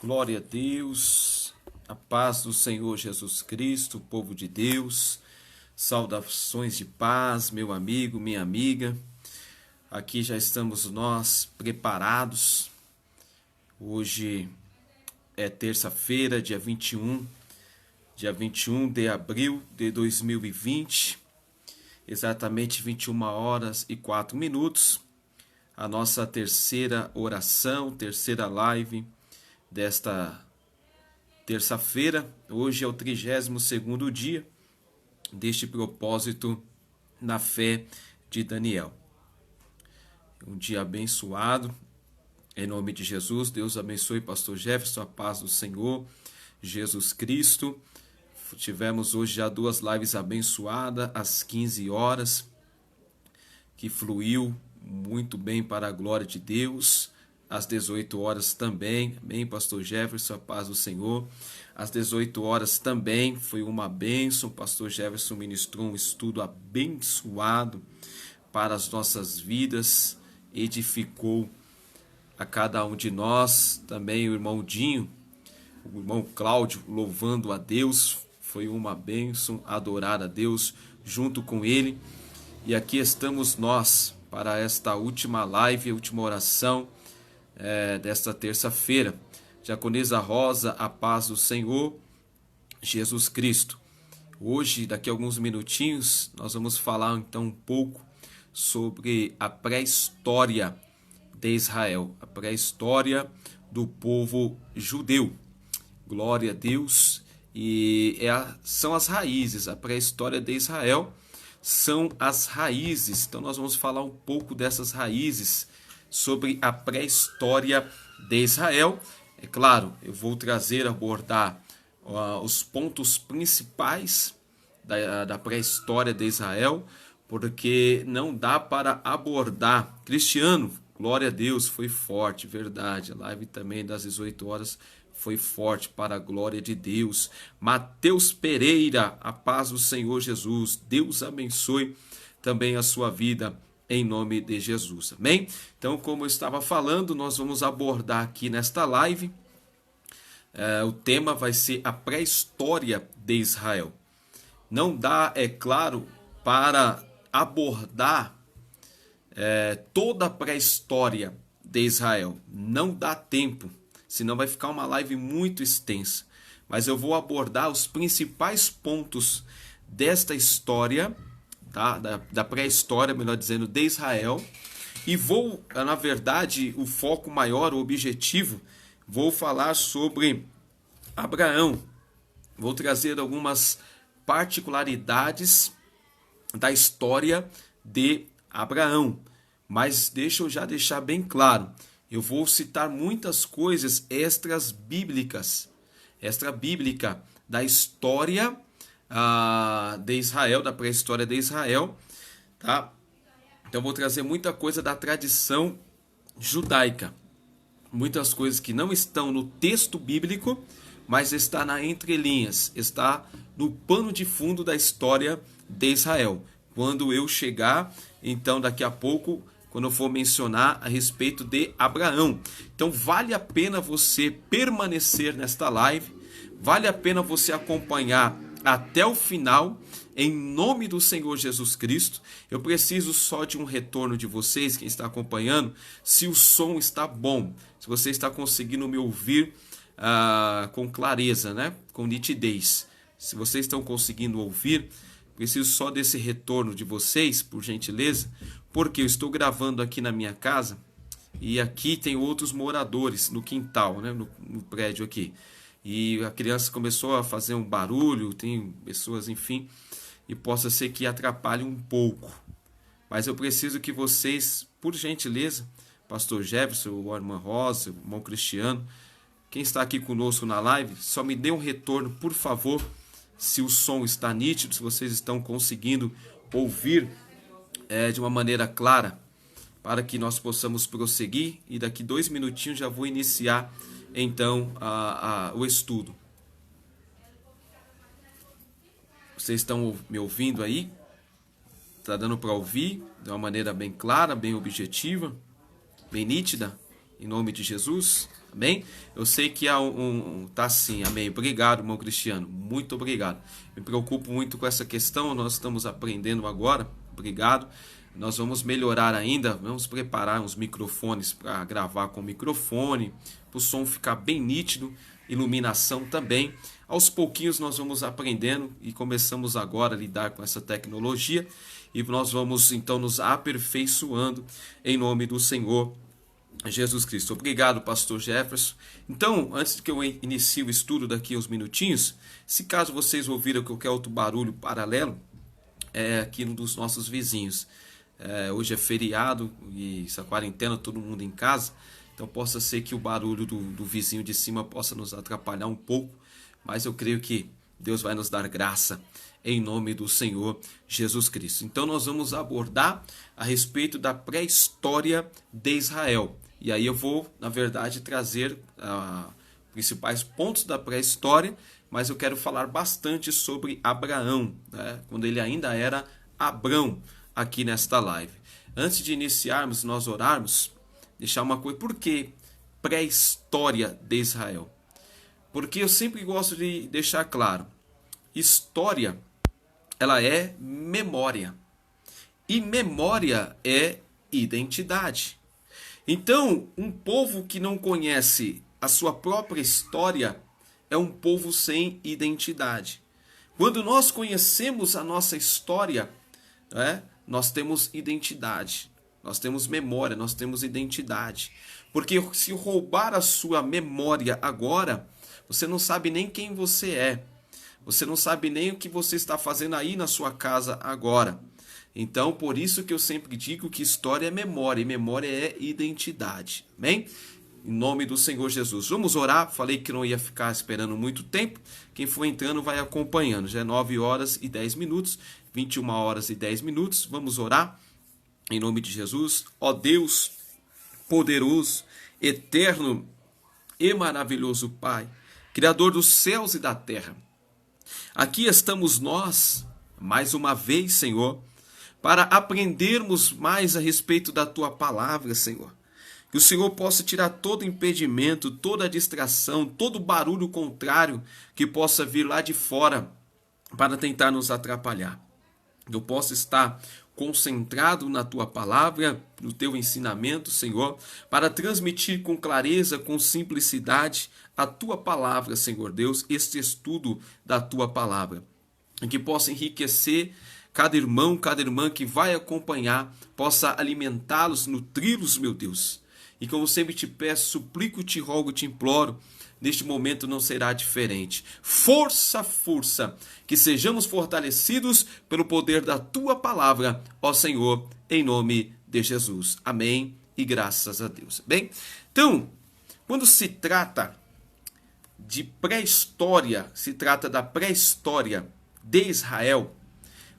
Glória a Deus, a paz do Senhor Jesus Cristo, povo de Deus, saudações de paz, meu amigo, minha amiga. Aqui já estamos nós preparados. Hoje é terça-feira, dia 21 de abril de 2020, exatamente 21 horas e 4 minutos. A nossa terceira oração, terceira live desta terça-feira. Hoje é o 32º dia deste propósito na fé de Daniel. Um dia abençoado, em nome de Jesus. Deus abençoe pastor Jefferson, a paz do Senhor Jesus Cristo. Tivemos hoje já 2 lives abençoadas, às 15 horas, que fluiu muito bem para a glória de Deus. Às 18 horas também, amém, pastor Jefferson, a paz do Senhor. Às 18 horas também foi uma bênção, pastor Jefferson ministrou um estudo abençoado para as nossas vidas, edificou a cada um de nós. Também o irmão Dinho, o irmão Cláudio, louvando a Deus, foi uma bênção adorar a Deus junto com ele. E aqui estamos nós para esta última live, última oração desta terça-feira. Diaconisa Rosa, a paz do Senhor Jesus Cristo. Hoje, daqui a alguns minutinhos, nós vamos falar então um pouco sobre a pré-história de Israel, a pré-história do povo judeu. Glória a Deus. E são as raízes, a pré-história de Israel são as raízes. Então nós vamos falar um pouco dessas raízes, sobre a pré-história de Israel. É claro, eu vou abordar os pontos principais da pré-história de Israel, porque não dá para abordar. Cristiano, glória a Deus, foi forte, verdade. A live também das 18 horas foi forte, para a glória de Deus. Mateus Pereira, a paz do Senhor Jesus. Deus abençoe também a sua vida, em nome de Jesus, amém? Então, como eu estava falando, nós vamos abordar aqui nesta live, o tema vai ser a pré-história de Israel. Não dá, é claro, para abordar toda a pré-história de Israel. Não dá tempo, senão vai ficar uma live muito extensa. Mas eu vou abordar os principais pontos desta história, da pré-história, melhor dizendo, de Israel. E vou, na verdade, o foco maior, o objetivo, vou falar sobre Abraão. Vou trazer algumas particularidades da história de Abraão. Mas deixa eu já deixar bem claro, eu vou citar muitas coisas extra bíblica da história de Israel, da pré-história de Israel, tá? Então vou trazer muita coisa da tradição judaica, muitas coisas que não estão no texto bíblico, mas está na entrelinhas, está no pano de fundo da história de Israel. Quando eu chegar, então daqui a pouco, quando eu for mencionar a respeito de Abraão. Então vale a pena você permanecer nesta live, vale a pena você acompanhar até o final, em nome do Senhor Jesus Cristo. Eu preciso só de um retorno de vocês, quem está acompanhando, se o som está bom, se você está conseguindo me ouvir com clareza, né? Com nitidez. Se vocês estão conseguindo ouvir, preciso só desse retorno de vocês, por gentileza, porque eu estou gravando aqui na minha casa e aqui tem outros moradores no quintal, né? no prédio aqui. E a criança começou a fazer um barulho, tem pessoas, enfim, e possa ser que atrapalhe um pouco. Mas eu preciso que vocês, por gentileza, pastor Jefferson, a irmã Rosa, o irmão Cristiano, quem está aqui conosco na live, só me dê um retorno, por favor, se o som está nítido, se vocês estão conseguindo ouvir de uma maneira clara, para que nós possamos prosseguir. E daqui 2 minutinhos já vou iniciar então o estudo. Vocês estão me ouvindo aí? Está dando para ouvir de uma maneira bem clara, bem objetiva, bem nítida? Em nome de Jesus? Amém? Eu sei que há tá assim, amém. Obrigado, irmão Cristiano. Muito obrigado. Me preocupo muito com essa questão, nós estamos aprendendo agora. Obrigado. Nós vamos melhorar ainda, vamos preparar uns microfones para gravar com microfone, para o som ficar bem nítido, iluminação também. Aos pouquinhos nós vamos aprendendo e começamos agora a lidar com essa tecnologia e nós vamos então nos aperfeiçoando em nome do Senhor Jesus Cristo. Obrigado, pastor Jefferson. Então, antes que eu inicie o estudo daqui a uns minutinhos, se caso vocês ouviram qualquer outro barulho paralelo, é aqui um dos nossos vizinhos. Hoje é feriado e essa quarentena, todo mundo em casa, então possa ser que o barulho do vizinho de cima possa nos atrapalhar um pouco, mas eu creio que Deus vai nos dar graça em nome do Senhor Jesus Cristo. Então nós vamos abordar a respeito da pré-história de Israel. E aí eu vou, na verdade, trazer principais pontos da pré-história, mas eu quero falar bastante sobre Abraão, né? Quando ele ainda era Abrão, aqui nesta live. Antes de iniciarmos, nós orarmos, deixar uma coisa. Por que pré-história de Israel? Porque eu sempre gosto de deixar claro, história, ela é memória. E memória é identidade. Então, um povo que não conhece a sua própria história é um povo sem identidade. Quando nós conhecemos a nossa história, nós temos identidade, nós temos memória, nós temos identidade. Porque se roubar a sua memória agora, você não sabe nem quem você é. Você não sabe nem o que você está fazendo aí na sua casa agora. Então, por isso que eu sempre digo que história é memória, e memória é identidade. Amém? Em nome do Senhor Jesus. Vamos orar. Falei que não ia ficar esperando muito tempo. Quem for entrando vai acompanhando. Já é 9 horas e 10 minutos, 21 horas e 10 minutos. Vamos orar. Em nome de Jesus. Ó Deus, poderoso, eterno e maravilhoso Pai, Criador dos céus e da terra. Aqui estamos nós, mais uma vez, Senhor, para aprendermos mais a respeito da Tua palavra, Senhor. Que o Senhor possa tirar todo impedimento, toda distração, todo barulho contrário que possa vir lá de fora para tentar nos atrapalhar. Que eu possa estar concentrado na Tua palavra, no Teu ensinamento, Senhor, para transmitir com clareza, com simplicidade a Tua palavra, Senhor Deus, este estudo da Tua palavra. E que possa enriquecer cada irmão, cada irmã que vai acompanhar, possa alimentá-los, nutri-los, meu Deus. E como sempre te peço, suplico, te rogo, te imploro, neste momento não será diferente. Força, força, que sejamos fortalecidos pelo poder da Tua palavra, ó Senhor, em nome de Jesus. Amém e graças a Deus. Bem, então, quando se trata de pré-história, se trata da pré-história de Israel.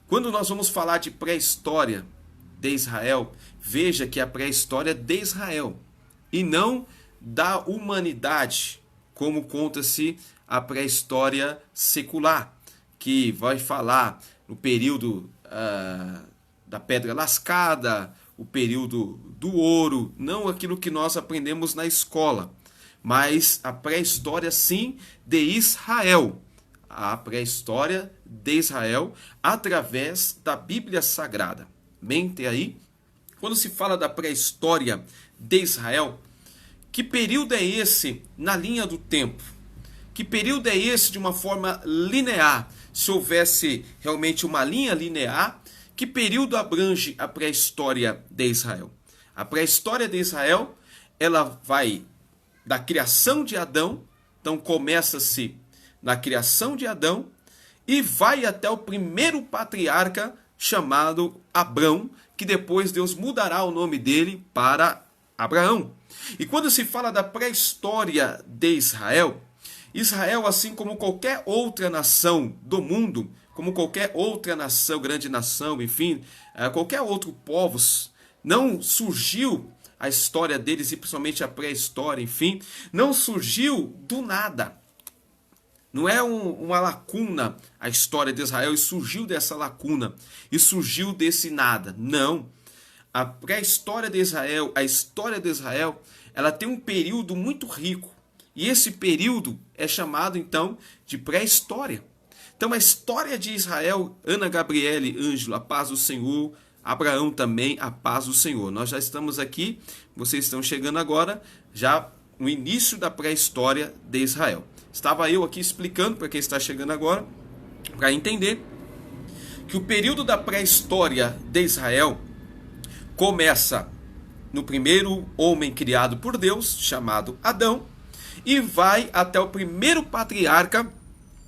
Quando nós vamos falar de pré-história de Israel, veja que é a pré-história de Israel e não da humanidade, como conta-se a pré-história secular, que vai falar no período da pedra lascada, o período do ouro, não aquilo que nós aprendemos na escola, mas a pré-história sim de Israel. A pré-história de Israel através da Bíblia Sagrada. Mente aí? Quando se fala da pré-história de Israel, que período é esse na linha do tempo? Que período é esse de uma forma linear? Se houvesse realmente uma linha linear, que período abrange a pré-história de Israel? A pré-história de Israel, ela vai da criação de Adão, então começa-se na criação de Adão e vai até o primeiro patriarca chamado Abrão, que depois Deus mudará o nome dele para Abraão. E quando se fala da pré-história de Israel, Israel, assim como qualquer outra nação do mundo, como qualquer outra nação, grande nação, enfim, qualquer outro povo, não surgiu a história deles, e principalmente a pré-história, enfim, não surgiu do nada. Não é uma lacuna a história de Israel e surgiu dessa lacuna, e surgiu desse nada. Não. a pré-história de Israel, a história de Israel, ela tem um período muito rico. E esse período é chamado, então, de pré-história. Então, a história de Israel, Ana Gabriele, Ângelo, a paz do Senhor, Abraão também, a paz do Senhor. Nós já estamos aqui, vocês estão chegando agora, já no início da pré-história de Israel. Estava eu aqui explicando para quem está chegando agora, para entender que o período da pré-história de Israel começa no primeiro homem criado por Deus, chamado Adão, e vai até o primeiro patriarca,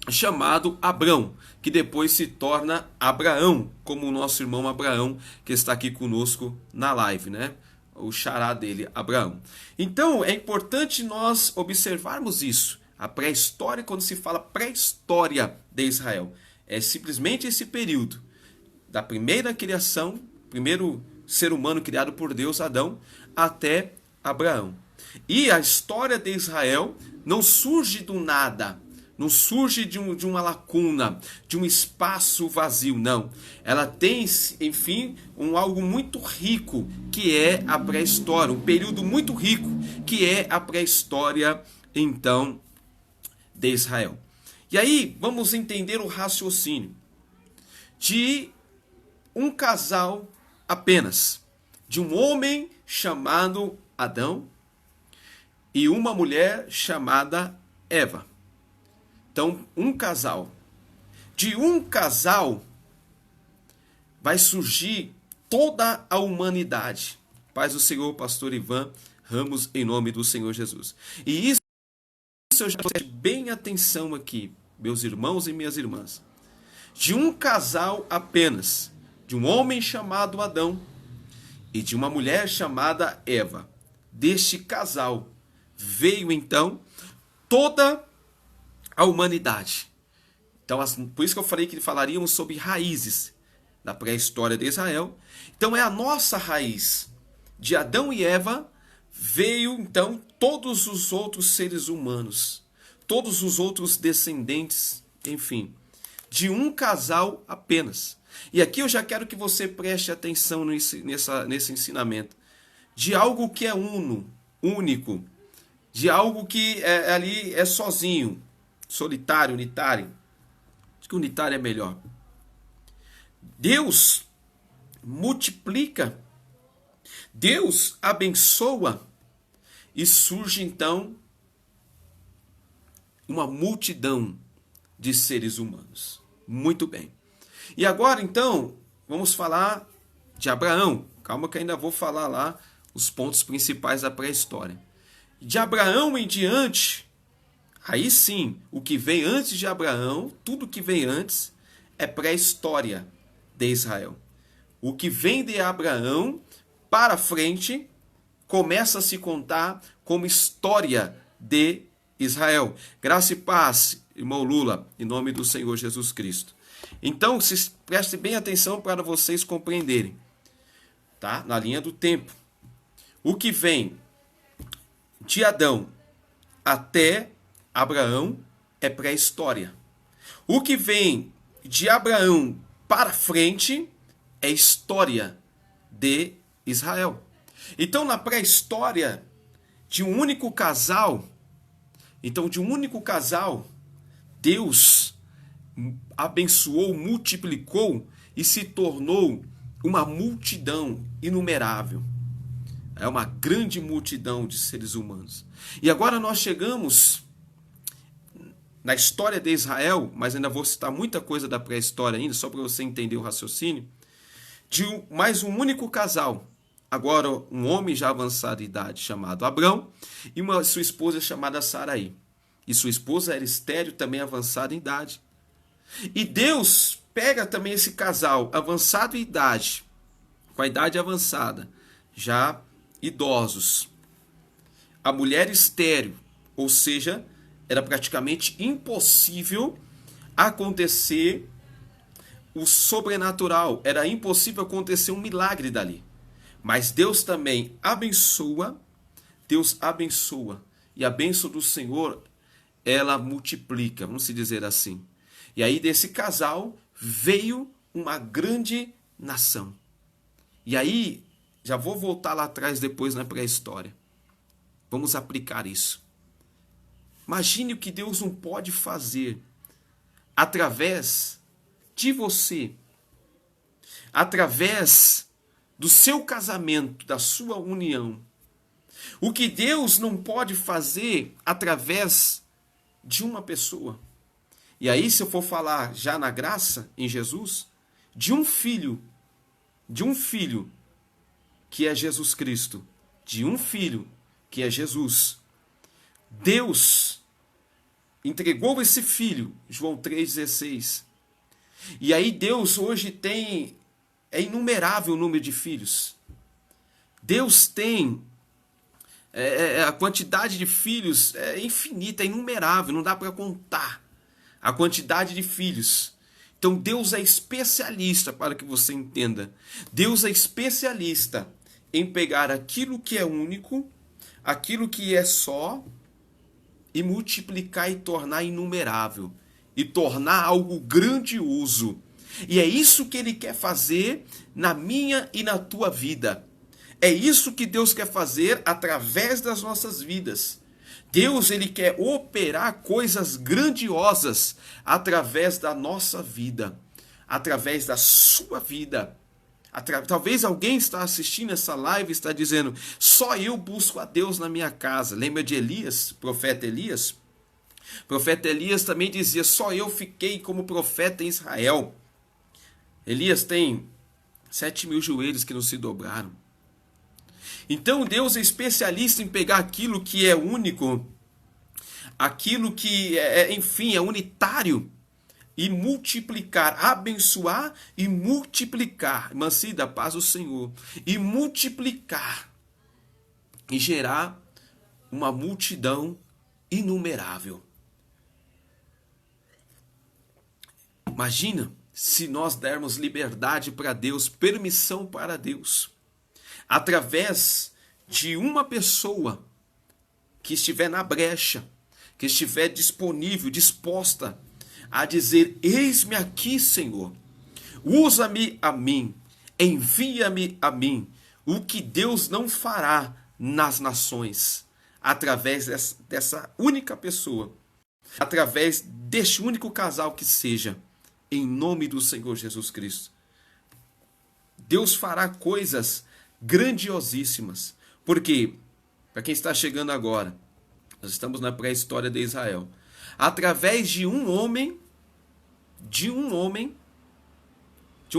chamado Abrão, que depois se torna Abraão, como o nosso irmão Abraão, que está aqui conosco na live, né? O xará dele, Abraão. Então, é importante nós observarmos isso. A pré-história, quando se fala pré-história de Israel, é simplesmente esse período da primeira criação, primeiro ser humano criado por Deus, Adão, até Abraão. E a história de Israel não surge do nada, não surge de uma lacuna, de um espaço vazio, não. Ela tem, enfim, algo muito rico, que é a pré-história, um período muito rico, que é a pré-história, então, de Israel. E aí, vamos entender o raciocínio de um casal apenas, de um homem chamado Adão e uma mulher chamada Eva. Então, um casal. De um casal vai surgir toda a humanidade. Paz do Senhor, pastor Ivan Ramos, em nome do Senhor Jesus. E isso eu já preste bem atenção aqui, meus irmãos e minhas irmãs. De um casal apenas, de um homem chamado Adão e de uma mulher chamada Eva. Deste casal veio então toda a humanidade. Então, por isso que eu falei que falaríamos sobre raízes da pré-história de Israel. Então, é a nossa raiz. De Adão e Eva veio então todos os outros seres humanos, todos os outros descendentes, enfim, de um casal apenas. E aqui eu já quero que você preste atenção nesse ensinamento. De algo que é único, de algo que ali é sozinho, solitário, unitário. Acho que unitário é melhor. Deus multiplica, Deus abençoa e surge então uma multidão de seres humanos. Muito bem. E agora então vamos falar de Abraão. Calma que ainda vou falar lá os pontos principais da pré-história. De Abraão em diante, aí sim, o que vem antes de Abraão, tudo que vem antes, é pré-história de Israel. O que vem de Abraão para frente começa a se contar como história de Israel. Graça e paz, irmão Lula, em nome do Senhor Jesus Cristo. Então, prestem bem atenção para vocês compreenderem, tá? Na linha do tempo. O que vem de Adão até Abraão é pré-história. O que vem de Abraão para frente é história de Israel. Então, na pré-história de um único casal, Deus abençoou, multiplicou e se tornou uma multidão inumerável. É uma grande multidão de seres humanos. E agora nós chegamos na história de Israel, mas ainda vou citar muita coisa da pré-história ainda, só para você entender o raciocínio, de mais um único casal. Agora um homem já avançado de idade chamado Abrão e sua esposa chamada Saraí. E sua esposa era estéril, também avançada em idade. E Deus pega também esse casal avançado em idade, com a idade avançada, já idosos. A mulher estéril, ou seja, era praticamente impossível acontecer o sobrenatural, era impossível acontecer um milagre dali. Mas Deus também abençoa, e a bênção do Senhor, ela multiplica, vamos dizer assim. E aí desse casal veio uma grande nação. E aí Já vou voltar lá atrás depois na pré-história. Vamos aplicar isso. Imagine o que Deus não pode fazer através de você, através do seu casamento, da sua união. O que Deus não pode fazer através de uma pessoa. E aí, se eu for falar já na graça, em Jesus, de um filho que é Jesus Cristo, de um filho que é Jesus. Deus entregou esse filho, João 3,16. E aí Deus hoje é inumerável o número de filhos. Deus tem a quantidade de filhos é infinita, é inumerável, não dá para contar a quantidade de filhos. Então Deus é especialista, para que você entenda. Deus é especialista em pegar aquilo que é único, aquilo que é só, e multiplicar e tornar inumerável, e tornar algo grandioso. E é isso que Ele quer fazer na minha e na tua vida. É isso que Deus quer fazer através das nossas vidas. Deus, Ele quer operar coisas grandiosas através da nossa vida, através da sua vida. Talvez alguém está assistindo essa live e está dizendo, só eu busco a Deus na minha casa. Lembra de Elias, profeta Elias? O profeta Elias também dizia, só eu fiquei como profeta em Israel. Elias tem 7.000 joelhos que não se dobraram. Então Deus é especialista em pegar aquilo que é único, aquilo que enfim, é unitário, e multiplicar, abençoar e multiplicar. Mansi, da paz do Senhor. E multiplicar. E gerar uma multidão inumerável. Imagina se nós dermos liberdade para Deus, permissão para Deus, através de uma pessoa que estiver na brecha, que estiver disponível, disposta a dizer, eis-me aqui, Senhor, usa-me a mim, envia-me a mim. O que Deus não fará nas nações, através dessa única pessoa, através deste único casal que seja, em nome do Senhor Jesus Cristo. Deus fará coisas grandiosíssimas. Porque, para quem está chegando agora, nós estamos na pré-história de Israel. Através de um homem, de um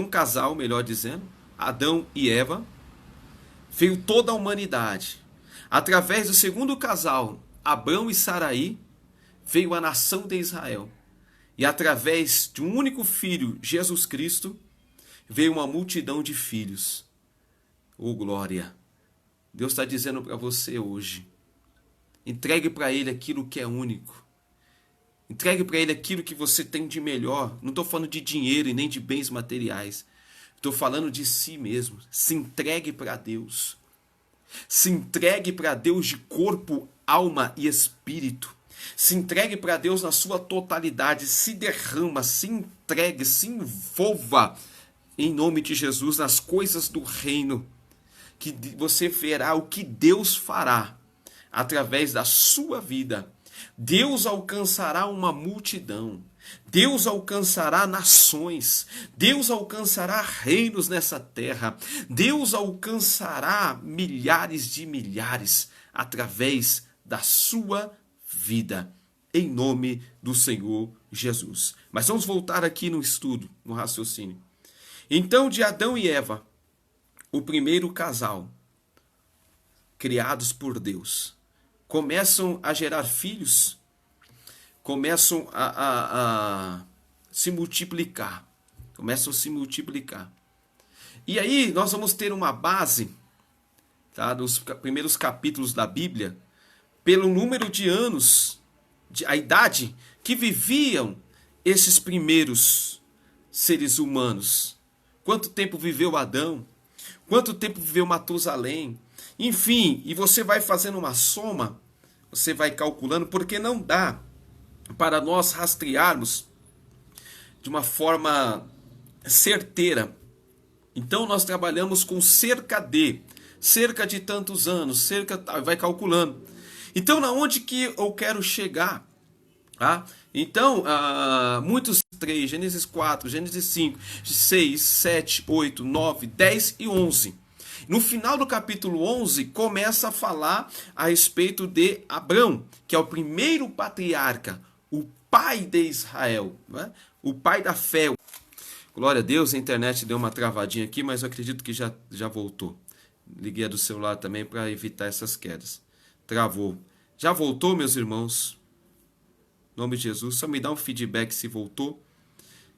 casal, melhor dizendo, Adão e Eva, veio toda a humanidade. Através do segundo casal, Abrão e Saraí, veio a nação de Israel. E através de um único filho, Jesus Cristo, veio uma multidão de filhos. Oh, glória! Deus está dizendo para você hoje, entregue para Ele aquilo que é único. Entregue para Ele aquilo que você tem de melhor. Não estou falando de dinheiro e nem de bens materiais. Estou falando de si mesmo. Se entregue para Deus. Se entregue para Deus de corpo, alma e espírito. Se entregue para Deus na sua totalidade. Se derrama, se entregue, se envolva em nome de Jesus nas coisas do reino. Que você verá o que Deus fará através da sua vida. Deus alcançará uma multidão. Deus alcançará nações. Deus alcançará reinos nessa terra. Deus alcançará milhares de milhares através da sua vida. Em nome do Senhor Jesus. Mas vamos voltar aqui no estudo, no raciocínio. Então, de Adão e Eva, o primeiro casal, criados por Deus, começam a gerar filhos, começam a se multiplicar. E aí nós vamos ter uma base, tá, nos primeiros capítulos da Bíblia, pelo número de anos, a idade que viviam esses primeiros seres humanos. Quanto tempo viveu Adão? Quanto tempo viveu Matusalém? Enfim, e você vai fazendo uma soma, você vai calculando, porque não dá para nós rastrearmos de uma forma certeira. Então nós trabalhamos com cerca de cerca de tantos anos, vai calculando. Então, na onde que eu quero chegar? Tá? Então, muitos 3, Gênesis 4, Gênesis 5, 6, 7, 8, 9, 10 e 11. No final do capítulo 11, começa a falar a respeito de Abrão, que é o primeiro patriarca, o pai de Israel, né? O pai da fé. Glória a Deus, a internet deu uma travadinha aqui, mas eu acredito que já voltou. Liguei a do celular também para evitar essas quedas. Travou. Já voltou, meus irmãos? Em nome de Jesus, só me dá um feedback se voltou.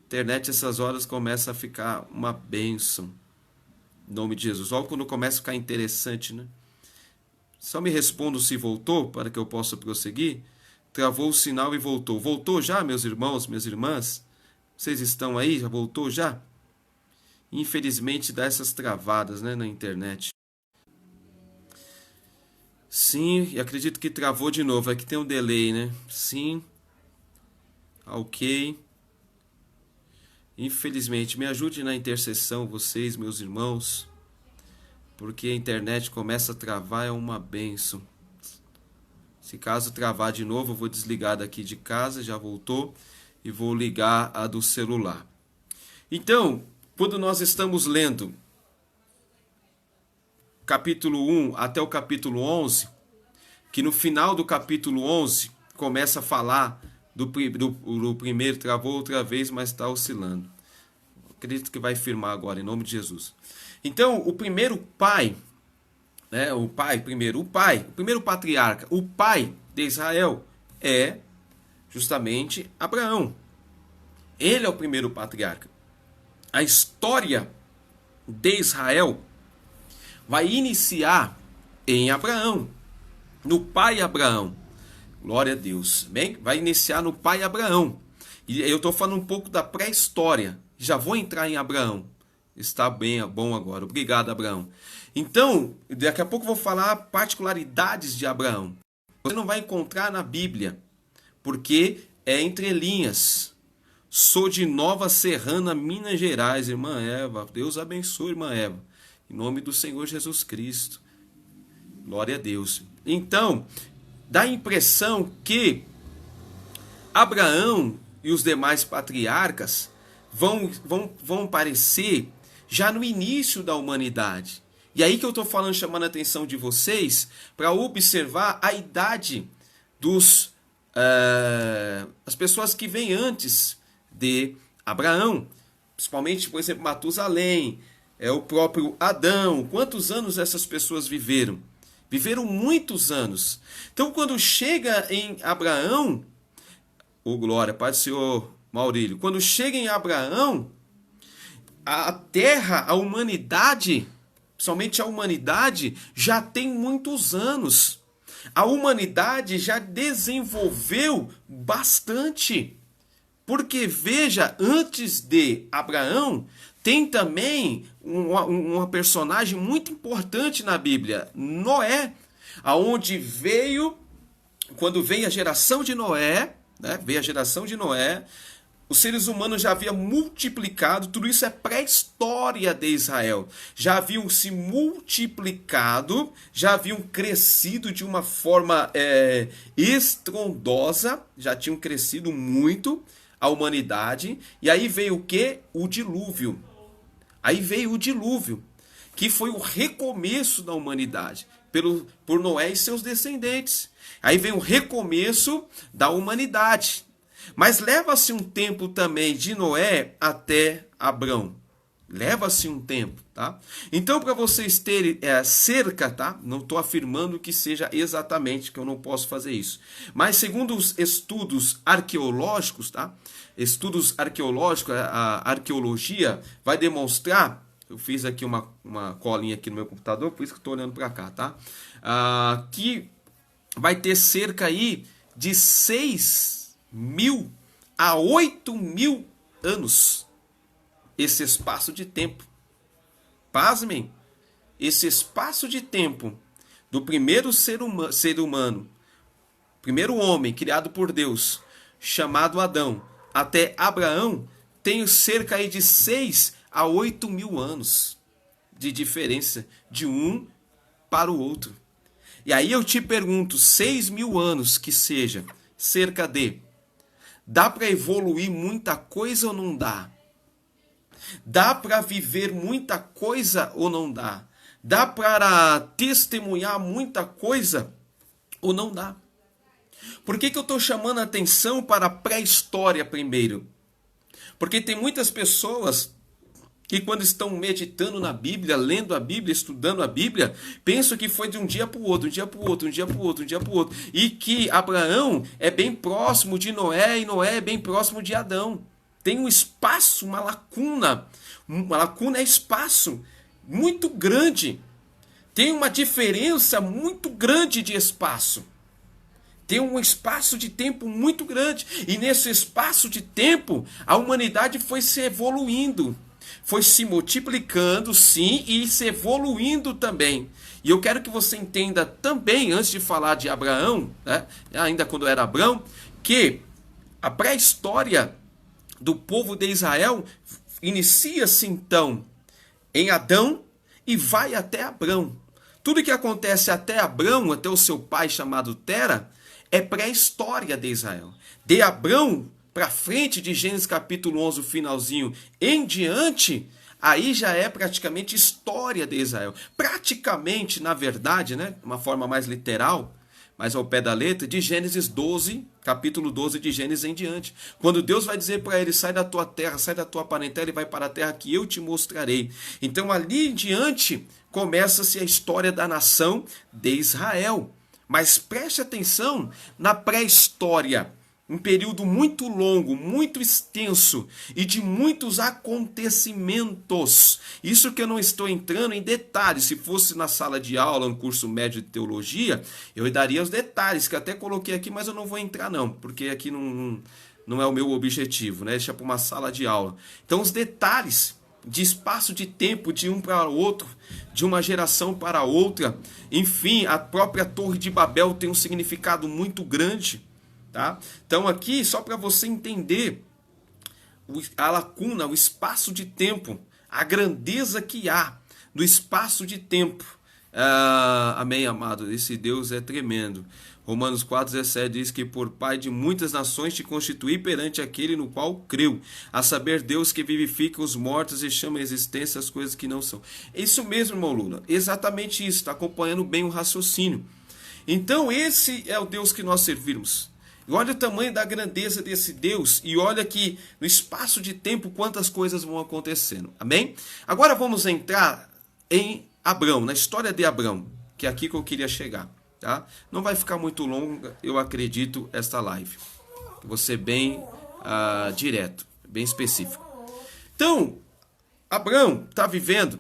Internet essas horas começa a ficar uma bênção. Em nome de Jesus. Olha quando começa a ficar interessante, né? Só me respondo se voltou, para que eu possa prosseguir. Travou o sinal e voltou. Voltou já, meus irmãos, minhas irmãs? Vocês estão aí? Já voltou já? Infelizmente dá essas travadas, né, na internet. Sim, e acredito que travou de novo. Aqui tem um delay, né? Sim. Ok. Infelizmente, me ajude na intercessão, vocês, meus irmãos, porque a internet começa a travar, é uma bênção. Se caso travar de novo, eu vou desligar daqui de casa, já voltou, e vou ligar a do celular. Então, quando nós estamos lendo capítulo 1 até o capítulo 11, que no final do capítulo 11 começa a falar do primeiro, travou outra vez, mas está oscilando. Acredito que vai firmar agora, em nome de Jesus. Então, o primeiro pai, né, o primeiro patriarca, o pai de Israel é justamente Abraão. Ele é o primeiro patriarca. A história de Israel vai iniciar em Abraão, no pai Abraão. Glória a Deus. Bem, vai iniciar no pai Abraão. E eu estou falando um pouco da pré-história. Já vou entrar em Abraão. Está bem, bom agora. Obrigado, Abraão. Então, daqui a pouco eu vou falar particularidades de Abraão. Você não vai encontrar na Bíblia, porque é entre linhas. Sou de Nova Serrana, Minas Gerais, irmã Eva. Deus abençoe, irmã Eva. Em nome do Senhor Jesus Cristo. Glória a Deus. Então, dá a impressão que Abraão e os demais patriarcas vão aparecer já no início da humanidade. E aí que eu estou falando, chamando a atenção de vocês para observar a idade as pessoas que vêm antes de Abraão. Principalmente, por exemplo, Matusalém, o próprio Adão. Quantos anos essas pessoas viveram? Viveram muitos anos. Então, quando chega em Abraão, glória, Pai do Senhor Maurílio, quando chega em Abraão, a terra, a humanidade, somente a humanidade, já tem muitos anos. A humanidade já desenvolveu bastante. Porque, veja, antes de Abraão, tem também uma personagem muito importante na Bíblia, Noé, aonde quando veio a geração de Noé, né, os seres humanos já haviam multiplicado, tudo isso é pré-história de Israel, já haviam se multiplicado, já haviam crescido de uma forma estrondosa, já tinham crescido muito a humanidade, e aí veio o quê? O dilúvio. Aí veio o dilúvio, que foi o recomeço da humanidade, por Noé e seus descendentes. Aí vem o recomeço da humanidade. Mas leva-se um tempo também de Noé até Abrão. Leva-se um tempo, tá? Então, para vocês terem cerca, tá? Não estou afirmando que seja exatamente, que eu não posso fazer isso. Mas segundo os estudos arqueológicos, tá? Estudos arqueológicos, a arqueologia vai demonstrar. Eu fiz aqui uma colinha aqui no meu computador, por isso que estou olhando para cá, tá? Que vai ter cerca aí de 6.000 a 8.000 anos. Esse espaço de tempo. Pasmem, esse espaço de tempo do primeiro ser humano, primeiro homem criado por Deus, chamado Adão, até Abraão, tem cerca aí de 6 a 8.000 anos de diferença de um para o outro. E aí eu te pergunto, 6.000 anos que seja, cerca de, dá para evoluir muita coisa ou não dá? Dá para viver muita coisa ou não dá? Dá para testemunhar muita coisa ou não dá? Por que eu estou chamando a atenção para a pré-história primeiro? Porque tem muitas pessoas que quando estão meditando na Bíblia, lendo a Bíblia, estudando a Bíblia, pensam que foi de um dia para o outro, um dia para o outro, um dia para o outro, um dia para o outro. E que Abraão é bem próximo de Noé e Noé é bem próximo de Adão. Tem um espaço, uma lacuna. Uma lacuna é espaço muito grande. Tem uma diferença muito grande de espaço. Tem um espaço de tempo muito grande. E nesse espaço de tempo, a humanidade foi se evoluindo. Foi se multiplicando, sim, e se evoluindo também. E eu quero que você entenda também, antes de falar de Abraão, né, ainda quando era Abraão, que a pré-história do povo de Israel inicia-se então em Adão e vai até Abrão. Tudo que acontece até Abrão, até o seu pai chamado Tera, é pré-história de Israel. De Abrão para frente, de Gênesis capítulo 11, o finalzinho em diante, aí já é praticamente história de Israel. Praticamente, na verdade, né, uma forma mais literal, mas ao pé da letra, de Gênesis 12, capítulo 12 de Gênesis em diante. Quando Deus vai dizer para ele, sai da tua terra, sai da tua parentela e vai para a terra que eu te mostrarei. Então ali em diante começa-se a história da nação de Israel. Mas preste atenção na pré-história. Um período muito longo, muito extenso e de muitos acontecimentos. Isso que eu não estou entrando em detalhes. Se fosse na sala de aula, no curso médio de teologia, eu daria os detalhes, que até coloquei aqui, mas eu não vou entrar não, porque aqui não é o meu objetivo, né? Deixa para uma sala de aula. Então os detalhes de espaço de tempo de um para o outro, de uma geração para outra, enfim, a própria Torre de Babel tem um significado muito grande. Tá? Então aqui, só para você entender a lacuna, o espaço de tempo, a grandeza que há no espaço de tempo. Amém, amado? Esse Deus é tremendo. Romanos 4,17 diz que por Pai de muitas nações te constituí perante aquele no qual creu, a saber Deus que vivifica os mortos e chama a existência as coisas que não são. É isso mesmo, irmão Lula, exatamente isso, está acompanhando bem o raciocínio. Então esse é o Deus que nós servimos. E olha o tamanho da grandeza desse Deus e olha que no espaço de tempo quantas coisas vão acontecendo. Amém? Agora vamos entrar em Abrão, na história de Abrão, que é aqui que eu queria chegar. Tá? Não vai ficar muito longa, eu acredito, esta live. Vou ser bem direto, bem específico. Então, Abrão está vivendo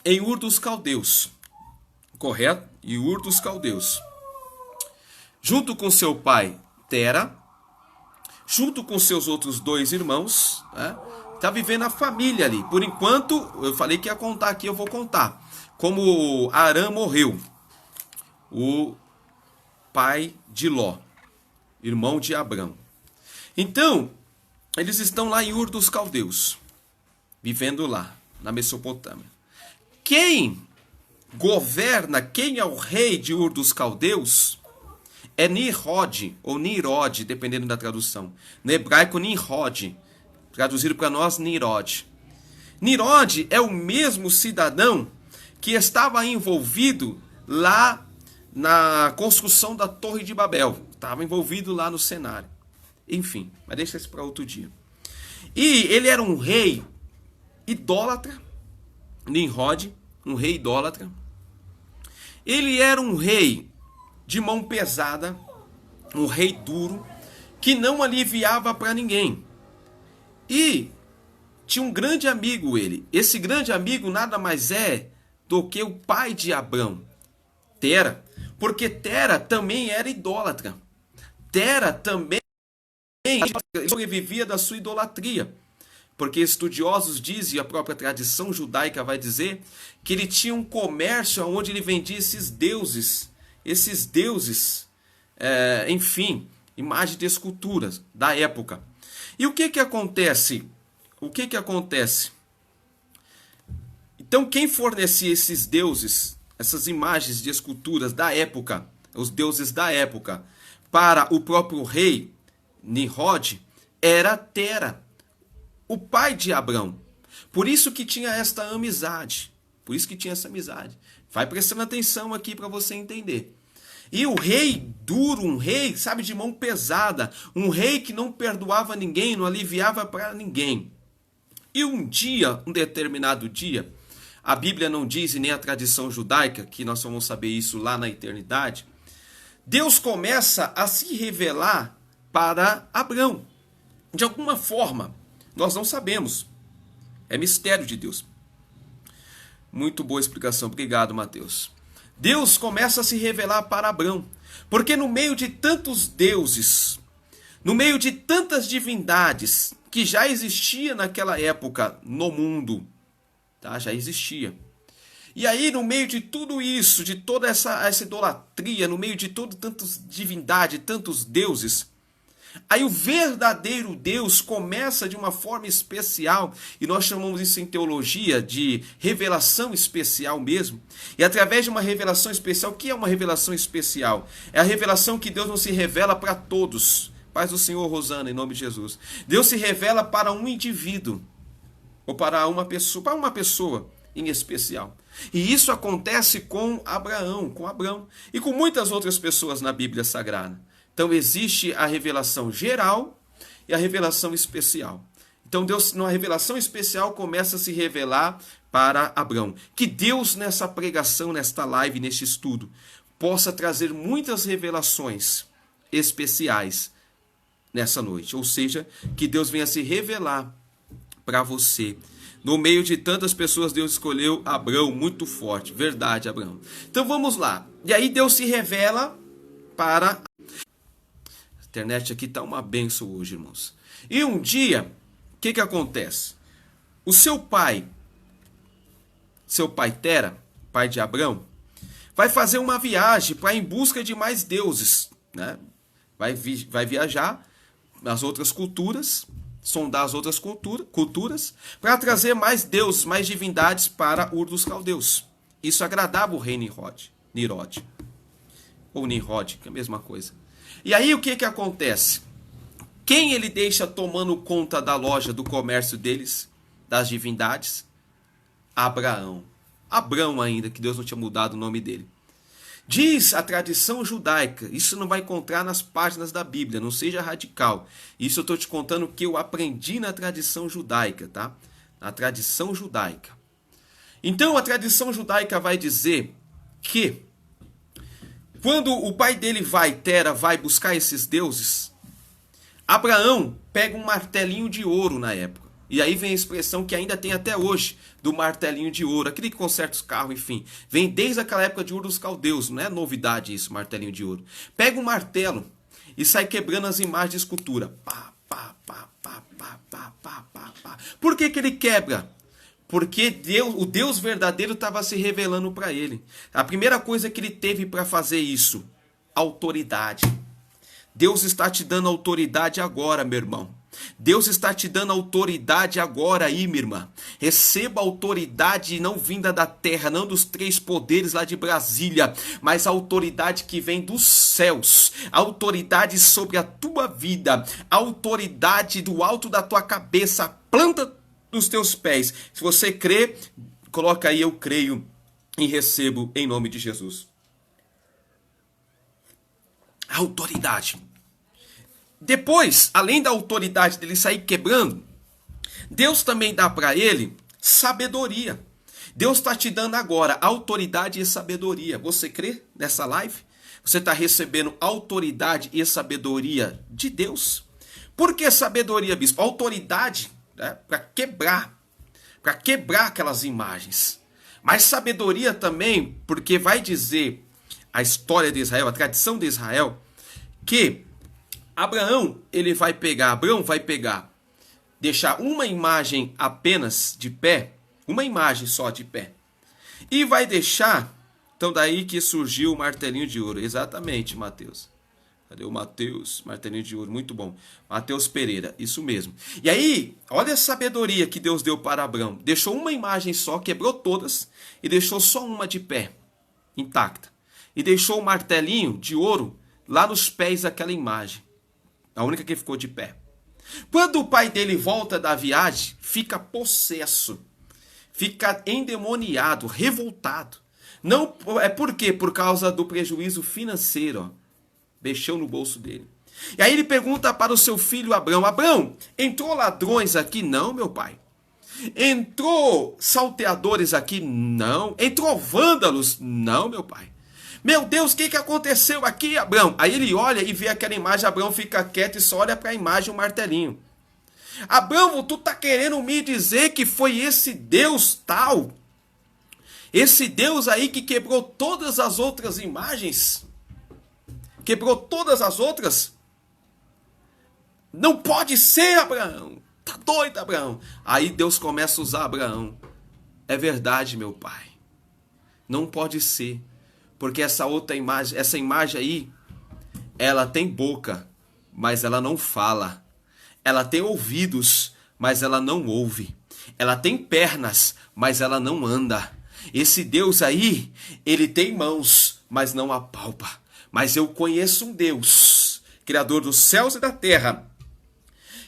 em Ur dos Caldeus, correto? Em Ur dos Caldeus. Junto com seu pai Tera, junto com seus outros 2 irmãos, né? Tá vivendo a família ali. Por enquanto, eu falei que ia contar aqui, eu vou contar. Como Arã morreu, o pai de Ló, irmão de Abrão. Então, eles estão lá em Ur dos Caldeus, vivendo lá, na Mesopotâmia. Quem governa, quem é o rei de Ur dos Caldeus, é Nimrod, ou Nirod, dependendo da tradução. No hebraico, Nimrod. Traduzido para nós, Nirod. Nirod é o mesmo cidadão que estava envolvido lá na construção da Torre de Babel. Estava envolvido lá no cenário. Enfim, mas deixa isso para outro dia. E ele era um rei idólatra. Nimrod, um rei idólatra. Ele era um rei de mão pesada, um rei duro, que não aliviava para ninguém. E tinha um grande amigo ele. Esse grande amigo nada mais é do que o pai de Abrão, Tera. Porque Tera também era idólatra. Tera também sobrevivia da sua idolatria. Porque estudiosos dizem, a própria tradição judaica vai dizer, que ele tinha um comércio onde ele vendia esses deuses, enfim, imagens de esculturas da época. E o que acontece? Então quem fornecia esses deuses essas imagens de esculturas da época, os deuses da época, para o próprio rei Nimrod, era Tera, o pai de Abrão. Por isso que tinha esta amizade. Por isso que tinha essa amizade. Vai prestando atenção aqui para você entender. E o rei duro, um rei, sabe, de mão pesada, um rei que não perdoava ninguém, não aliviava para ninguém. E um dia, um determinado dia, a Bíblia não diz e nem a tradição judaica, que nós vamos saber isso lá na eternidade, Deus começa a se revelar para Abrão. De alguma forma, nós não sabemos. É mistério de Deus. Muito boa explicação. Obrigado, Mateus. Deus começa a se revelar para Abrão. Porque no meio de tantos deuses, no meio de tantas divindades que já existia naquela época no mundo, tá? Já existia. E aí, no meio de tudo isso, de toda essa idolatria, no meio de tantas divindades, tantos deuses, aí o verdadeiro Deus começa de uma forma especial, e nós chamamos isso em teologia de revelação especial mesmo. E através de uma revelação especial, o que é uma revelação especial? É a revelação que Deus não se revela para todos. Paz do Senhor, Rosana, em nome de Jesus. Deus se revela para um indivíduo, ou para uma pessoa em especial. E isso acontece com Abraão, com Abrão, e com muitas outras pessoas na Bíblia Sagrada. Então existe a revelação geral e a revelação especial. Então Deus, numa revelação especial, começa a se revelar para Abrão. Que Deus, nessa pregação, nesta live, neste estudo, possa trazer muitas revelações especiais nessa noite. Ou seja, que Deus venha se revelar para você. No meio de tantas pessoas, Deus escolheu Abrão muito forte. Verdade, Abrão. Então vamos lá. E aí Deus se revela para... A internet aqui está uma benção hoje, irmãos. E um dia, o que acontece? O seu pai Tera, pai de Abrão, vai fazer uma viagem para em busca de mais deuses, né? Vai viajar nas outras culturas, sondar as outras culturas, para trazer mais deuses, mais divindades para Ur dos Caldeus. Isso agradava o rei Nimrod. Ou Nimrod, que é a mesma coisa. E aí o que acontece? Quem ele deixa tomando conta da loja, do comércio deles, das divindades? Abraão. Abrão ainda, que Deus não tinha mudado o nome dele. Diz a tradição judaica, isso não vai encontrar nas páginas da Bíblia, não seja radical. Isso eu estou te contando o que eu aprendi na tradição judaica, tá? Na tradição judaica. Então a tradição judaica vai dizer que quando o pai dele Tera vai buscar esses deuses, Abraão pega um martelinho de ouro na época. E aí vem a expressão que ainda tem até hoje, do martelinho de ouro, aquele que conserta os carros, enfim. Vem desde aquela época de Ur dos Caldeus, não é novidade isso, martelinho de ouro. Pega um martelo e sai quebrando as imagens de escultura. Pá, pá, pá, pá, pá, pá, pá, pá, pá. Por que ele quebra? Porque o Deus verdadeiro estava se revelando para ele. A primeira coisa que ele teve para fazer isso, autoridade. Deus está te dando autoridade agora, meu irmão. Deus está te dando autoridade agora aí, minha irmã. Receba autoridade não vinda da terra, não dos três poderes lá de Brasília, mas a autoridade que vem dos céus. Autoridade sobre a tua vida. Autoridade do alto da tua cabeça, a planta dos teus pés. Se você crê, coloca aí eu creio e recebo em nome de Jesus. Autoridade. Depois, além da autoridade dele sair quebrando, Deus também dá para ele sabedoria. Deus está te dando agora autoridade e sabedoria. Você crê nessa live? Você está recebendo autoridade e sabedoria de Deus? Por que sabedoria, bispo? Autoridade, né, para quebrar aquelas imagens. Mas sabedoria também, porque vai dizer a história de Israel, a tradição de Israel, que Abraão vai pegar, deixar uma imagem apenas de pé, uma imagem só de pé, e vai deixar, então daí que surgiu o martelinho de ouro, exatamente, Mateus. Cadê o Mateus? Martelinho de ouro, muito bom. Mateus Pereira, isso mesmo. E aí, olha a sabedoria que Deus deu para Abraão. Deixou uma imagem só, quebrou todas, e deixou só uma de pé. intacta. E deixou o martelinho de ouro lá nos pés daquela imagem. A única que ficou de pé. Quando o pai dele volta da viagem, fica possesso. Fica endemoniado, revoltado. Não é por quê? Por causa do prejuízo financeiro. Ó. Mexeu no bolso dele. E aí ele pergunta para o seu filho Abrão: Abrão, entrou ladrões aqui? Não, meu pai. Entrou salteadores aqui? Não. Entrou vândalos? Não, meu pai. Meu Deus, o que aconteceu aqui, Abrão? Aí ele olha e vê aquela imagem, Abrão fica quieto e só olha para a imagem, o martelinho. Abrão, tu tá querendo me dizer que foi esse Deus tal? Esse Deus aí que quebrou todas as outras imagens? Quebrou todas as outras? Não pode ser, Abraão. Tá doido, Abraão. Aí Deus começa a usar Abraão. É verdade, meu pai. Não pode ser. Porque essa outra imagem, essa imagem aí, ela tem boca, mas ela não fala. Ela tem ouvidos, mas ela não ouve. Ela tem pernas, mas ela não anda. Esse Deus aí, ele tem mãos, mas não apalpa. Mas eu conheço um Deus, Criador dos céus e da terra,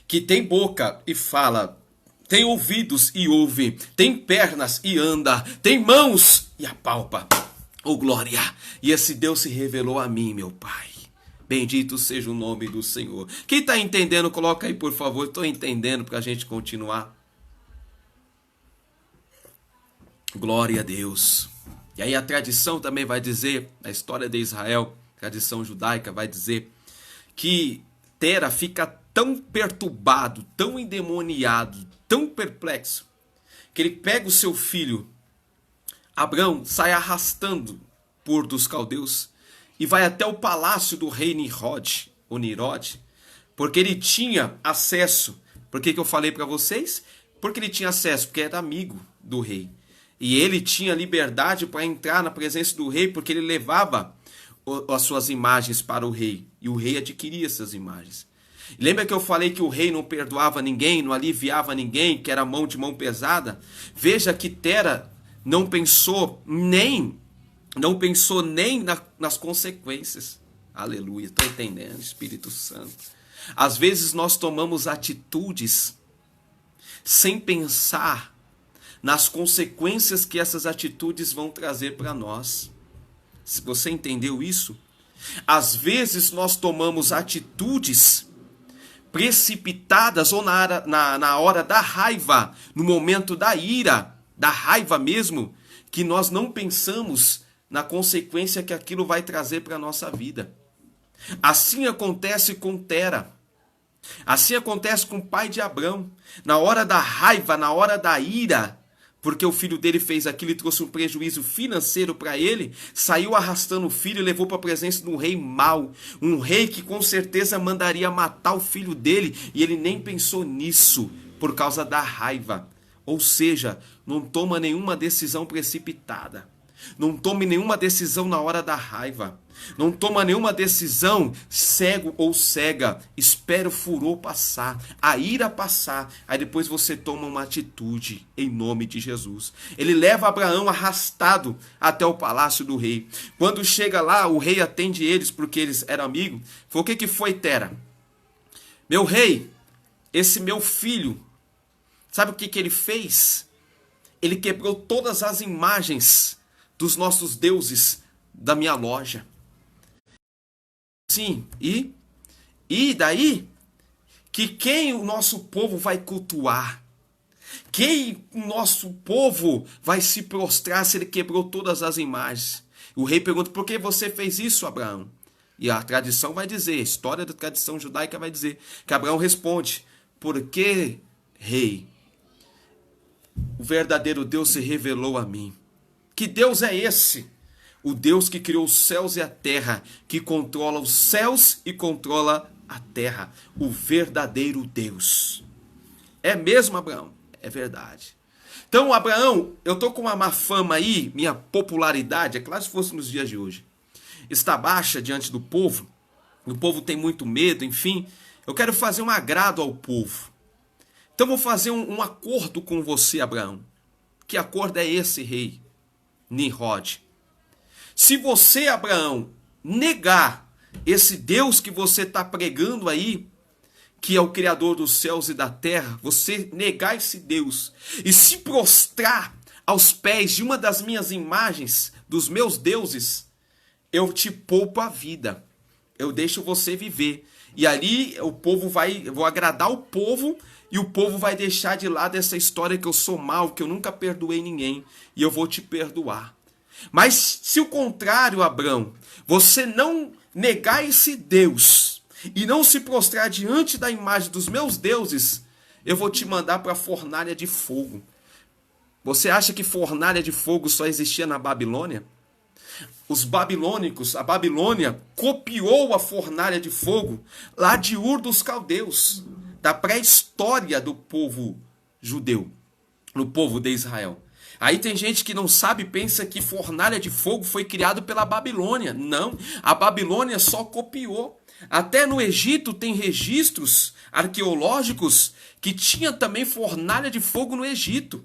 que tem boca e fala, tem ouvidos e ouve, tem pernas e anda, tem mãos e apalpa. Oh, glória! E esse Deus se revelou a mim, meu Pai. Bendito seja o nome do Senhor. Quem está entendendo, coloca aí, por favor. Estou entendendo para a gente continuar. Glória a Deus. E aí a tradição também vai dizer, a história de Israel, tradição judaica, vai dizer que Tera fica tão perturbado, tão endemoniado, tão perplexo, que ele pega o seu filho, Abrão, sai arrastando por dos caldeus e vai até o palácio do rei Nirod, ou Nirod, porque ele tinha acesso. Por que eu falei para vocês? Porque ele tinha acesso, porque era amigo do rei. E ele tinha liberdade para entrar na presença do rei, porque ele levava as suas imagens para o rei. E o rei adquiria essas imagens. Lembra que eu falei que o rei não perdoava ninguém, não aliviava ninguém, que era mão de mão pesada? Veja que Tera não pensou nem nas consequências. Aleluia, estou entendendo, Espírito Santo. Às vezes nós tomamos atitudes sem pensar nas consequências que essas atitudes vão trazer para nós. Se você entendeu isso? Às vezes nós tomamos atitudes precipitadas ou na hora da raiva, no momento da ira, da raiva mesmo, que nós não pensamos na consequência que aquilo vai trazer para a nossa vida. Assim acontece com Tera. Assim acontece com o pai de Abrão. Na hora da raiva, na hora da ira, porque o filho dele fez aquilo e trouxe um prejuízo financeiro para ele, saiu arrastando o filho e levou para a presença de um rei mau. Um rei que com certeza mandaria matar o filho dele, e ele nem pensou nisso por causa da raiva. Ou seja, não toma nenhuma decisão precipitada. Não tome nenhuma decisão na hora da raiva. Não toma nenhuma decisão cego ou cega. Espera o furor passar, a ira passar. Aí depois você toma uma atitude em nome de Jesus. Ele leva Abraão arrastado até o palácio do rei. Quando chega lá, o rei atende eles porque eles eram amigos. Falou: o que foi, Tera? Meu rei, esse meu filho, sabe o que ele fez? Ele quebrou todas as imagens dos nossos deuses da minha loja. Sim, e daí que quem o nosso povo vai cultuar? Quem o nosso povo vai se prostrar se ele quebrou todas as imagens? O rei pergunta: por que você fez isso, Abraão? E a tradição vai dizer, a história da tradição judaica vai dizer, que Abraão responde: porque, rei, o verdadeiro Deus se revelou a mim. Que Deus é esse? O Deus que criou os céus e a terra, que controla os céus e controla a terra. O verdadeiro Deus. É mesmo, Abraão? É verdade. Então, Abraão, eu estou com uma má fama aí, minha popularidade, é claro se fosse nos dias de hoje, está baixa diante do povo. O povo tem muito medo, enfim. Eu quero fazer um agrado ao povo. Então, vou fazer um acordo com você, Abraão. Que acordo é esse, rei Nirod? Se você, Abraão, negar esse Deus que você está pregando aí, que é o Criador dos céus e da terra, você negar esse Deus e se prostrar aos pés de uma das minhas imagens, dos meus deuses, eu te poupo a vida. Eu deixo você viver. E ali o povo eu vou agradar o povo, e o povo vai deixar de lado essa história que eu sou mau, que eu nunca perdoei ninguém, e eu vou te perdoar. Mas se o contrário, Abraão, você não negar esse Deus e não se prostrar diante da imagem dos meus deuses, eu vou te mandar para a fornalha de fogo. Você acha que fornalha de fogo só existia na Babilônia? Os babilônicos, a Babilônia copiou a fornalha de fogo lá de Ur dos Caldeus, da pré-história do povo judeu, no povo de Israel. Aí tem gente que não sabe, pensa que fornalha de fogo foi criado pela Babilônia. Não, a Babilônia só copiou. Até no Egito tem registros arqueológicos que tinha também fornalha de fogo no Egito.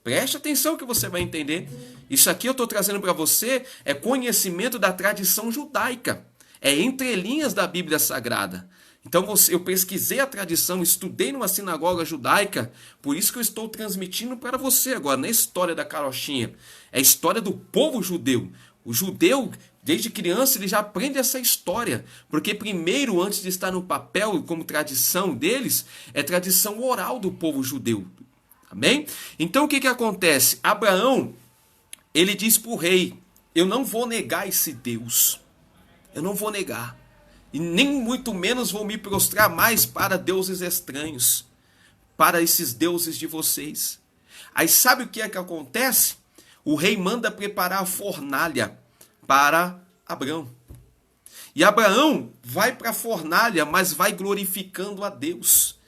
Preste atenção que você vai entender. Isso aqui eu estou trazendo para você é conhecimento da tradição judaica. É entrelinhas da Bíblia Sagrada. Então eu pesquisei a tradição, estudei numa sinagoga judaica, por isso que eu estou transmitindo para você agora, na história da carochinha. É a história do povo judeu. O judeu, desde criança, ele já aprende essa história. Porque primeiro, antes de estar no papel, como tradição deles, é tradição oral do povo judeu. Amém? Então o que acontece? Abraão, ele diz para o rei, eu não vou negar esse Deus. Eu não vou negar. E nem muito menos vou me prostrar mais para deuses estranhos. Para esses deuses de vocês. Aí sabe o que acontece? O rei manda preparar a fornalha para Abraão. E Abraão vai para a fornalha, mas vai glorificando a Deus.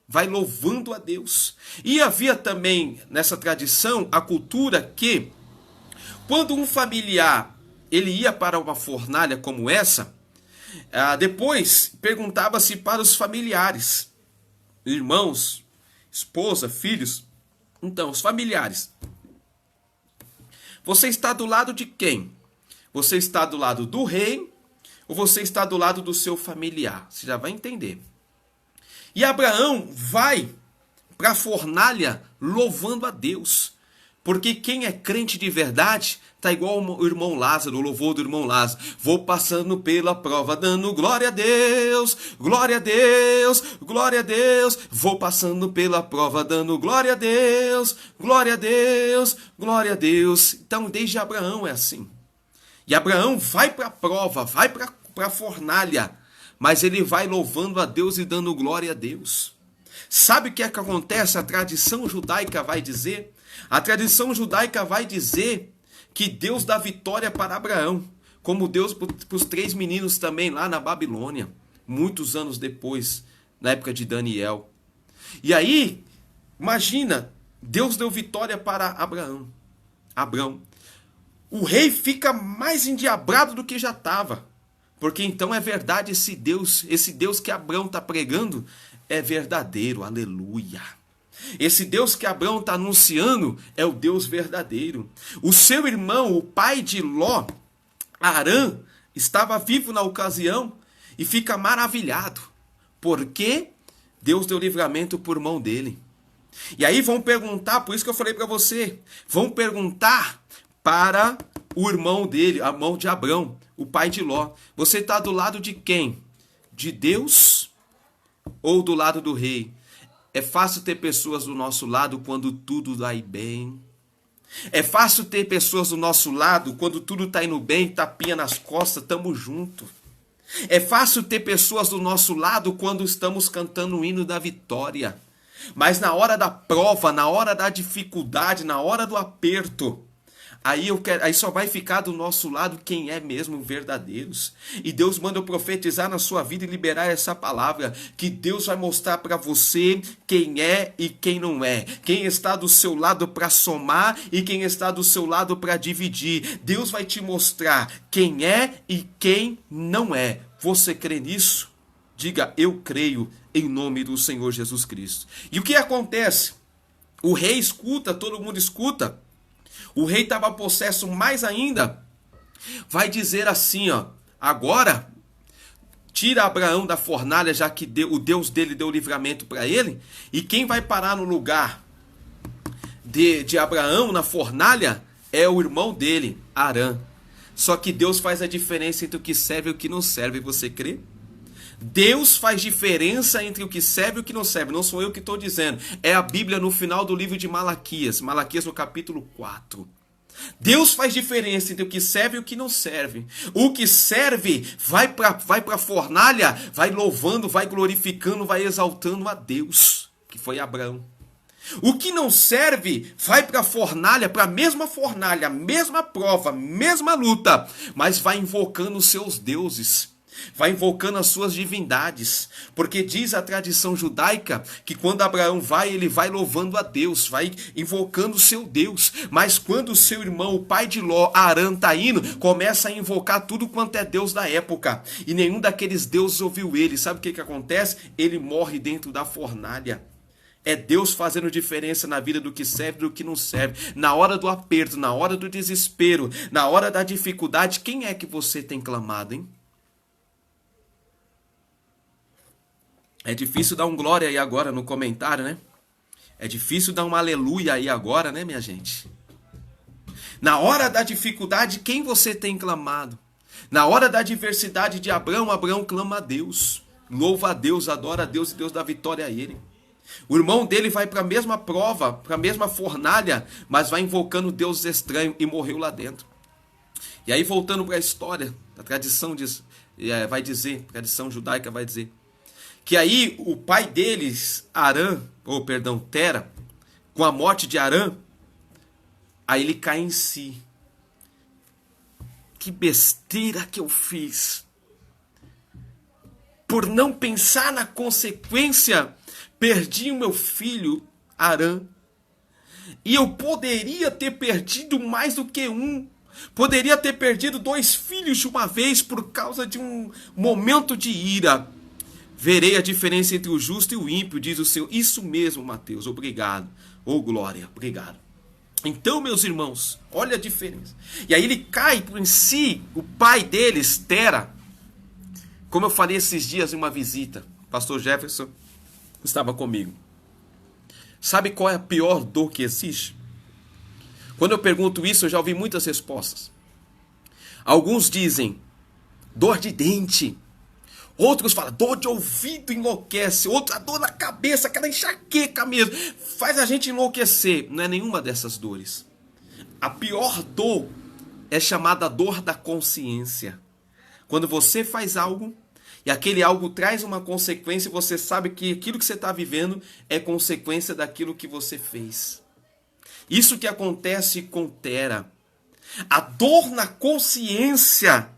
Vai louvando a Deus. E havia também nessa tradição a cultura que quando um familiar ele ia para uma fornalha como essa, depois perguntava-se para os familiares, irmãos, esposa, filhos. Então, os familiares, você está do lado de quem? Você está do lado do rei ou você está do lado do seu familiar? Você já vai entender. E Abraão vai para a fornalha louvando a Deus. Porque quem é crente de verdade está igual o irmão Lázaro, o louvor do irmão Lázaro. Vou passando pela prova, dando glória a Deus, glória a Deus, glória a Deus. Vou passando pela prova, dando glória a Deus, glória a Deus, glória a Deus. Então, desde Abraão é assim. E Abraão vai para a prova, vai para a fornalha. Mas ele vai louvando a Deus e dando glória a Deus. Sabe o que acontece? A tradição judaica vai dizer? A tradição judaica vai dizer que Deus dá vitória para Abraão, como Deus para os 3 meninos também lá na Babilônia, muitos anos depois, na época de Daniel. E aí, imagina, Deus deu vitória para Abraão. O rei fica mais endiabrado do que já estava. Porque então é verdade esse Deus que Abraão está pregando é verdadeiro, aleluia. Esse Deus que Abraão está anunciando é o Deus verdadeiro. O seu irmão, o pai de Ló, Arã, estava vivo na ocasião e fica maravilhado. Porque Deus deu livramento por mão dele. E aí vão perguntar, por isso que eu falei para você, vão perguntar para o irmão dele, a mão de Abraão, o pai de Ló. Você está do lado de quem? De Deus ou do lado do rei? É fácil ter pessoas do nosso lado quando tudo vai bem. É fácil ter pessoas do nosso lado quando tudo está indo bem, tapinha nas costas, tamo junto. É fácil ter pessoas do nosso lado quando estamos cantando o hino da vitória. Mas na hora da prova, na hora da dificuldade, na hora do aperto, aí só vai ficar do nosso lado quem é mesmo verdadeiros. E Deus manda eu profetizar na sua vida e liberar essa palavra. Que Deus vai mostrar para você quem é e quem não é. Quem está do seu lado para somar e quem está do seu lado para dividir. Deus vai te mostrar quem é e quem não é. Você crê nisso? Diga, eu creio em nome do Senhor Jesus Cristo. E o que acontece? O rei escuta, todo mundo escuta. O rei estava possesso mais ainda vai dizer assim, ó, agora tira Abraão da fornalha, já que o Deus dele deu livramento para ele, e quem vai parar no lugar de Abraão na fornalha é o irmão dele, Arã. Só que Deus faz a diferença entre o que serve e o que não serve, você crê? Deus faz diferença entre o que serve e o que não serve. Não sou eu que estou dizendo. É a Bíblia no final do livro de Malaquias. Malaquias no capítulo 4. Deus faz diferença entre o que serve e o que não serve. O que serve vai para a fornalha, vai louvando, vai glorificando, vai exaltando a Deus, que foi Abraão. O que não serve vai para a fornalha, para a mesma fornalha, mesma prova, mesma luta, mas vai invocando os seus deuses, vai invocando as suas divindades, porque diz a tradição judaica que quando Abraão vai, ele vai louvando a Deus, vai invocando o seu Deus, mas quando o seu irmão, o pai de Ló, Arã, está indo, começa a invocar tudo quanto é Deus da época, e nenhum daqueles deuses ouviu ele. Sabe o que acontece? Ele morre dentro da fornalha. É Deus fazendo diferença na vida do que serve e do que não serve. Na hora do aperto, na hora do desespero, na hora da dificuldade, quem é que você tem clamado, hein? É difícil dar um glória aí agora no comentário, né? É difícil dar um aleluia aí agora, né, minha gente? Na hora da dificuldade, quem você tem clamado? Na hora da adversidade de Abraão, Abraão clama a Deus. Louva a Deus, adora a Deus e Deus dá vitória a ele. O irmão dele vai para a mesma prova, para a mesma fornalha, mas vai invocando deuses estranhos e morreu lá dentro. E aí, voltando para a história, a tradição vai dizer, a tradição judaica vai dizer, que aí o pai deles, Tera, com a morte de Arã, aí ele cai em si. Que besteira que eu fiz! Por não pensar na consequência, perdi o meu filho, Arã. E eu poderia ter perdido mais do que um. Poderia ter perdido 2 filhos de uma vez por causa de um momento de ira. Verei a diferença entre o justo e o ímpio, diz o Senhor. Isso mesmo, Mateus. Obrigado. Oh, glória. Obrigado. Então, meus irmãos, olha a diferença. E aí ele cai em si, o pai deles, Tera. Como eu falei esses dias em uma visita, pastor Jefferson estava comigo. Sabe qual é a pior dor que existe? Quando eu pergunto isso, eu já ouvi muitas respostas. Alguns dizem dor de dente. Outros falam dor de ouvido enlouquece. Outros a dor na cabeça, aquela enxaqueca mesmo. Faz a gente enlouquecer. Não é nenhuma dessas dores. A pior dor é chamada dor da consciência. Quando você faz algo e aquele algo traz uma consequência, você sabe que aquilo que você está vivendo é consequência daquilo que você fez. Isso que acontece com Tera. A dor na consciência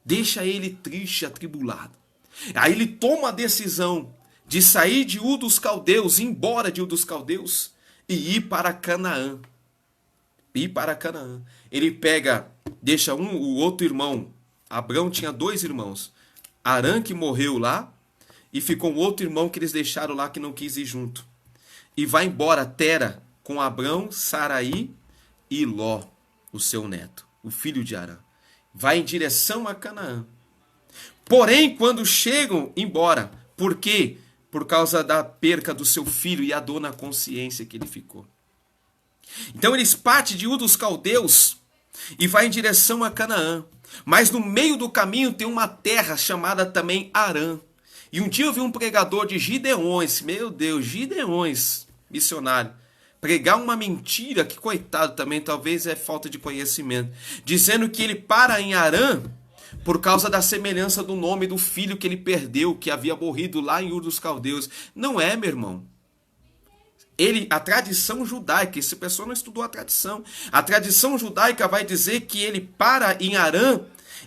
deixa ele triste, atribulado. Aí ele toma a decisão de sair de Ur dos Caldeus, ir embora de Ur dos Caldeus e ir para Canaã. Ele deixa o outro irmão. Abrão tinha 2 irmãos. Arã, que morreu lá, e ficou um outro irmão que eles deixaram lá que não quis ir junto. E vai embora Tera com Abrão, Saraí e Ló, o seu neto, o filho de Arã. Vai em direção a Canaã. Porém, quando chegam embora, por quê? Por causa da perca do seu filho e a dor na consciência que ele ficou. Então eles partem de Ur dos Caldeus e vai em direção a Canaã. Mas no meio do caminho tem uma terra chamada também Arã. E um dia eu vi um pregador de Gideões, meu Deus, Gideões, missionário, pregar uma mentira, que coitado também, talvez é falta de conhecimento, dizendo que ele para em Arã por causa da semelhança do nome do filho que ele perdeu, que havia morrido lá em Ur dos Caldeus. Não é, meu irmão. A tradição judaica, essa pessoa não estudou a tradição judaica vai dizer que ele para em Arã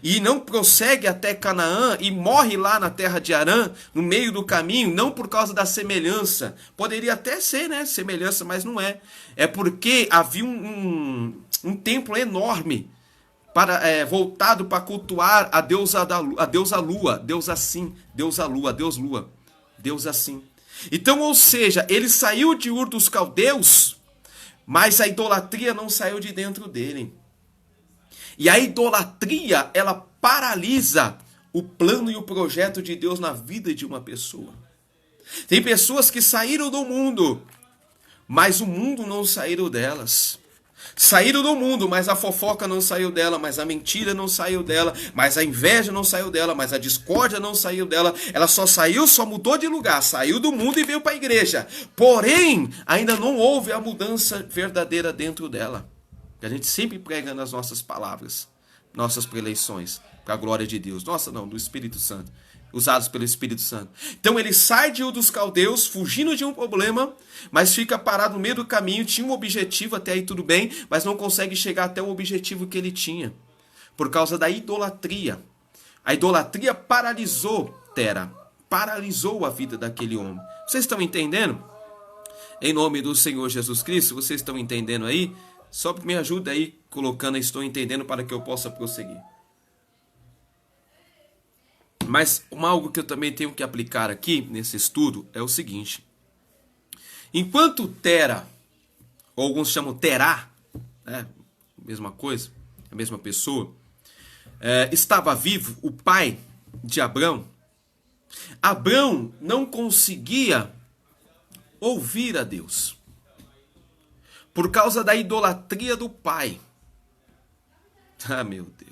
e não prossegue até Canaã e morre lá na terra de Arã, no meio do caminho, não por causa da semelhança. Poderia até ser, né, semelhança, mas não é. É porque havia um templo enorme voltado para cultuar a deusa Lua, Deus assim, deusa Lua, Deus Lua, Deus assim. Então, ou seja, ele saiu de Ur dos Caldeus, mas a idolatria não saiu de dentro dele. E a idolatria, ela paralisa o plano e o projeto de Deus na vida de uma pessoa. Tem pessoas que saíram do mundo, mas o mundo não saiu delas. Saíram do mundo, mas a fofoca não saiu dela, mas a mentira não saiu dela, mas a inveja não saiu dela, mas a discórdia não saiu dela. Ela só mudou de lugar, saiu do mundo e veio para a igreja. Porém, ainda não houve a mudança verdadeira dentro dela. A gente sempre prega nas nossas palavras, nossas preleições, para a glória de Deus. Nossa, não, do Espírito Santo. Usados pelo Espírito Santo. Então ele sai de Ur dos Caldeus, fugindo de um problema, mas fica parado no meio do caminho, tinha um objetivo, até aí tudo bem, mas não consegue chegar até o objetivo que ele tinha, por causa da idolatria. A idolatria paralisou Tera, paralisou a vida daquele homem. Vocês estão entendendo? Em nome do Senhor Jesus Cristo, vocês estão entendendo aí? Só me ajuda aí, colocando estou entendendo, para que eu possa prosseguir. Mas algo que eu também tenho que aplicar aqui nesse estudo é o seguinte. Enquanto Tera, ou alguns chamam Terá, né, mesma coisa, a mesma pessoa, estava vivo, o pai de Abrão, Abrão não conseguia ouvir a Deus, por causa da idolatria do pai. Ah, meu Deus.